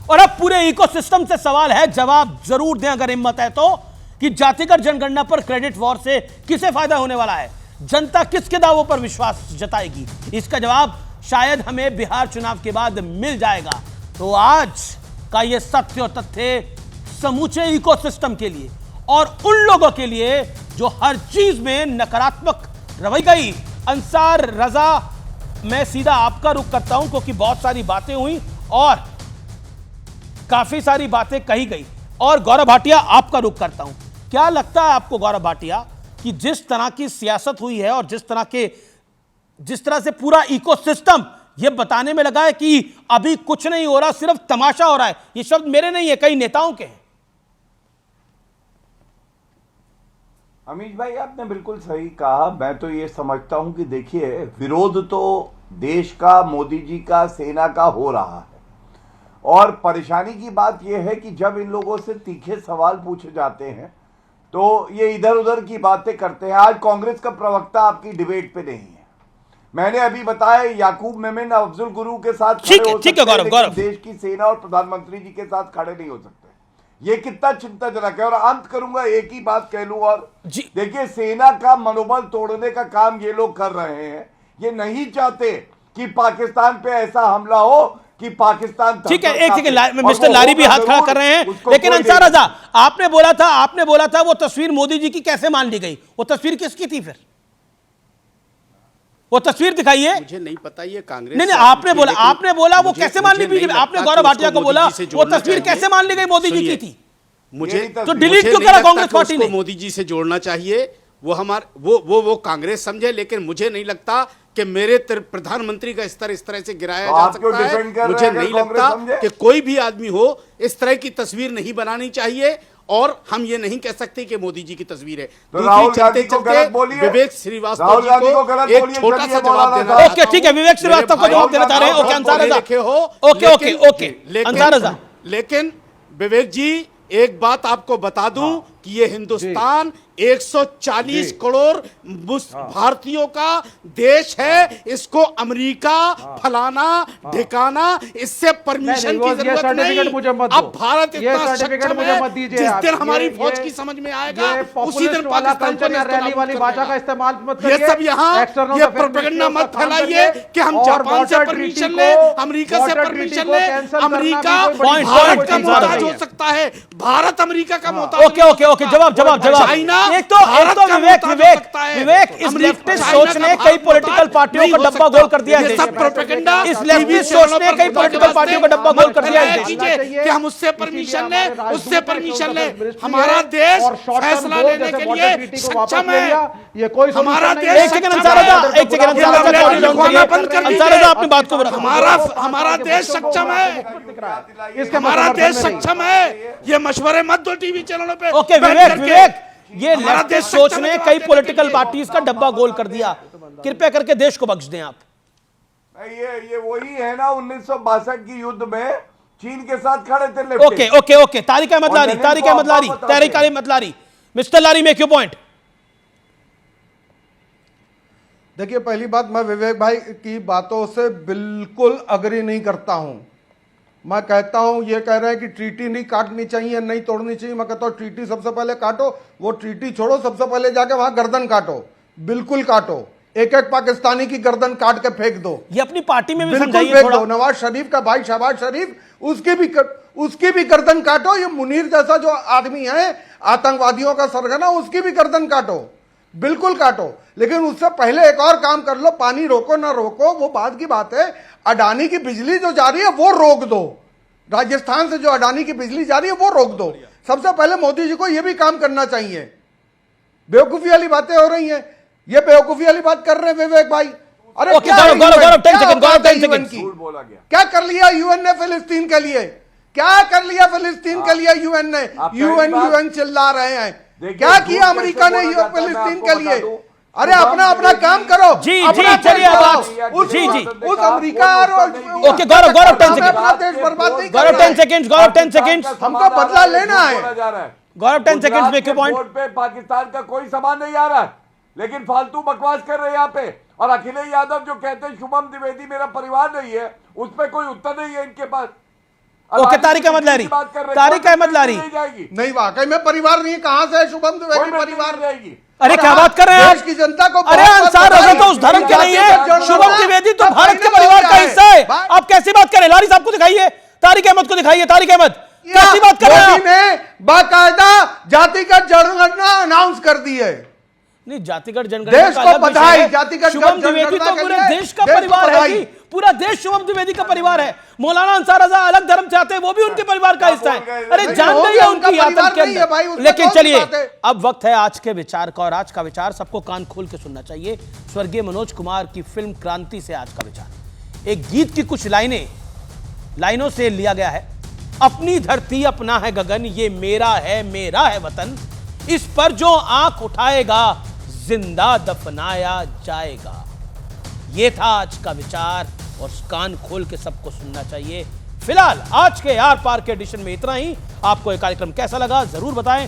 और अब पूरे इकोसिस्टम से सवाल है, जवाब जरूर दें अगर हिम्मत है तो, कि जातिगत जनगणना पर क्रेडिट वॉर से किसे फायदा होने वाला है? जनता किसके दावों पर विश्वास जताएगी? इसका जवाब शायद हमें बिहार चुनाव के बाद मिल जाएगा। तो आज का यह सत्य और तथ्य समूचे इकोसिस्टम के लिए और उन लोगों के लिए जो हर चीज में नकारात्मक रवैया गई। अंसार रजा, मैं सीधा आपका रुख करता हूं क्योंकि बहुत सारी बातें हुई और काफी सारी बातें कही गई। और गौरव भाटिया, आपका रुख करता हूं। क्या लगता है आपको गौरव भाटिया कि जिस तरह की सियासत हुई है और जिस तरह से पूरा इकोसिस्टम यह बताने में लगा है कि अभी कुछ नहीं हो रहा, सिर्फ तमाशा हो रहा है, ये शब्द मेरे नहीं है, कई नेताओं के हैं। अमीश भाई, आपने बिल्कुल सही कहा। मैं तो ये समझता हूं कि देखिए, विरोध तो देश का, मोदी जी का, सेना का हो रहा है, और परेशानी की बात यह है कि जब इन लोगों से तीखे सवाल पूछे जाते हैं तो ये इधर उधर की बातें करते हैं। आज कांग्रेस का प्रवक्ता आपकी डिबेट पे नहीं है। मैंने अभी बताया, याकूब मेमन अफजल गुरु के साथ खड़े हो सकते हैं, लेकिन देश की सेना और प्रधानमंत्री जी के साथ खड़े नहीं हो सकते। ये कितना चिंताजनक है। और अंत करूंगा, एक ही बात कह लूं, और देखिए, सेना का मनोबल तोड़ने का काम ये लोग कर रहे हैं। ये नहीं चाहते कि पाकिस्तान पे ऐसा हमला हो कि पाकिस्तान, ठीक है, एक सेकंड, मिस्टर लारी भी हाथ खड़ा कर रहे हैं, लेकिन अंसार रजा, आपने बोला था वो तस्वीर मोदी जी की कैसे मान ली गई? वो तस्वीर किसकी थी? फिर वो तस्वीर दिखाइए। मुझे नहीं पता, ये कांग्रेस नहीं, आपने बोला वो कैसे मान ली बीजेपी? आपने गौरव भाटिया को बोला वो तस्वीर कैसे मान ली गई मोदी जी की थी? मुझे तो डिलीट क्यों करा कांग्रेस पार्टी ने? मोदी जी से जोड़ना चाहिए, वो वो कांग्रेस समझे, लेकिन मुझे नहीं लगता कि मेरे प्रधानमंत्री का स्तर इस तरह से गिराया जा सकता है। मुझे नहीं लगता कि कोई भी आदमी हो इस तरह की तस्वीर नहीं बनानी चाहिए, और हम ये नहीं कह सकते कि मोदी जी की तस्वीर है। तो राहुल गांधी को गलत बोलिए, विवेक श्रीवास्तव जी को एक छोटा सा जवाब देना। ओके, ठीक है, विवेक श्रीवास्तव को जवाब देना चाह रहे हैं। ओके, अंसार रजा, ओके, अंसार रजा। लेकिन विवेक जी, एक बात आपको बता दूं कि ये हिंदुस्तान 140 करोड़ भारतीयों का देश है। इसको अमेरिका फलाना ठिकाना, इससे परमिशन की जरूरत नहीं। अब भारत इतना सक्षम है, जिस दिन हमारी फौज की समझ में आएगा उसी दिन पाकिस्तान को रैली वाली भाषा का इस्तेमाल मत ये सब यहाँ ये प्रोपेगेंडा मत फैलाइए कि हम जापान से परमिशन ले, अमेरिका से परमिशन ले। अमेरिका भारत का मोहताज हो सकता है, भारत अमेरिका का मोहताज। ओके, जवाब। एक तो विवेक इस लेफ्टिस्ट सोच ने कई पॉलिटिकल पार्टियों का डब्बा गोल कर दिया है। सब प्रोपेगेंडा इस लेफ्टिस्ट सोच ने कई पॉलिटिकल पार्टियों का डब्बा गोल कर दिया है कि हम उससे परमिशन ले, उससे परमिशन ले। हमारा देश फैसला लेने के लिए सक्षम है। ये कोई हमारा देश एक सेकंड अपनी बात को हमारा देश सक्षम है, हमारा देश सक्षम है। ये मशवरे मत दो टीवी चैनलों पे। ओके, विवेक, ये लेफ्टिस्ट सोच ने कई पॉलिटिकल पार्टीज का डब्बा गोल कर दिया। कृपया करके देश को बख्श दें आप। ये वही है ना, 1962 की युद्ध में चीन के साथ खड़े थे। Okay, Tariq Ahmed Lari, mister Lari, make your point. देखिए, पहली बात, मैं विवेक भाई की बातों से बिल्कुल अग्री नहीं करता हूं। मैं कहता हूं, ये कह रहे हैं कि ट्रीटी नहीं काटनी चाहिए, नहीं तोड़नी चाहिए। मैं कहता हूं ट्रीटी सबसे पहले काटो, वो ट्रीटी छोड़ो, सबसे पहले जाके वहां गर्दन काटो, बिल्कुल काटो। एक पाकिस्तानी की गर्दन काट के फेंक दो। ये अपनी पार्टी में भी बिल्कुल फेंक दो। नवाज शरीफ का भाई शहबाज शरीफ, उसकी भी गर्दन काटो। ये मुनीर जैसा जो आदमी है, आतंकवादियों का सरगना, उसकी भी गर्दन काटो, बिल्कुल काटो। लेकिन उससे पहले एक और काम कर लो, पानी रोको ना रोको वो बाद की बात है। अडानी की बिजली जो जा रही है वो रोक दो। राजस्थान से जो अडानी की बिजली जा रही है वो रोक दो। सबसे पहले मोदी जी को यह भी काम करना चाहिए। बेवकूफी वाली बातें हो रही हैं, ये बेवकूफी वाली बात कर रहे हैं विवेक भाई। अरे क्या कर लिया यूएन ने फिलिस्तीन के लिए? क्या कर लिया फिलिस्तीन के लिए यूएन ने? यूएन चिल्ला रहे हैं। क्या किया अमेरिका ने फिलिस्तीन के लिए? अरे अपना काम करो। जी, चलिए उस अमेरिका और ओके, गौरव 10 सेकंड, अपना देश बर्बाद नहीं गौरव 10 सेकंड, हमको बदला लेना है। गौरव 10 सेकंड, मेक योर पॉइंट। पे पाकिस्तान का कोई सामान नहीं आ रहा है, लेकिन फालतू बकवास कर रहे हैं यहाँ पे। और अखिलेश यादव जो कहते हैं शुभम द्विवेदी मेरा परिवार नहीं है, उस पर कोई उत्तर नहीं है इनके पास। ओके, तारिक अहमद लारी, नहीं, वाकई में परिवार नहीं है। कहां से शुभम द्विवेदी परिवार रहेगी? अरे क्या बात कर रहे हैं देश की जनता को? अरे अंसार रजा तो उस धर्म के नहीं है, शुभम द्विवेदी तो भारत के परिवार का हिस्सा है। आप कैसी बात कर रहे हैं? लारी साहब को दिखाइए, तारिक अहमद को दिखाइए। तारिक अहमद, कैसी बात कर रहे हैं? मोदी ने बाकायदा जातिगत जनगणना अनाउंस कर दी है। नहीं, जातिगत जनगणना देश को बधाई। जातिगत शुभम द्विवेदी तो पूरे देश का परिवार है, पूरा देश शुभम द्विवेदी का परिवार है। मौलाना अंसार रजा अलग धर्म से आते हैं, वो भी उनके परिवार का हिस्सा है। अरे जानते ही उनकी आतंक के अंदर। लेकिन चलिए, अब वक्त है आज के विचार का, और आज का विचार सबको कान खोल के सुनना चाहिए। स्वर्गीय मनोज कुमार की फिल्म क्रांति से आज का विचार, एक गीत की कुछ लाइनों से लिया गया है। अपनी धरती अपना है गगन, ये मेरा है वतन। इस पर जो आंख उठाएगा जिंदा दफनाया जाएगा। यह था आज का विचार और कान खोल के सबको सुनना चाहिए। फिलहाल आज के आर पार के एडिशन में इतना ही। आपको यह कार्यक्रम कैसा लगा जरूर बताएं।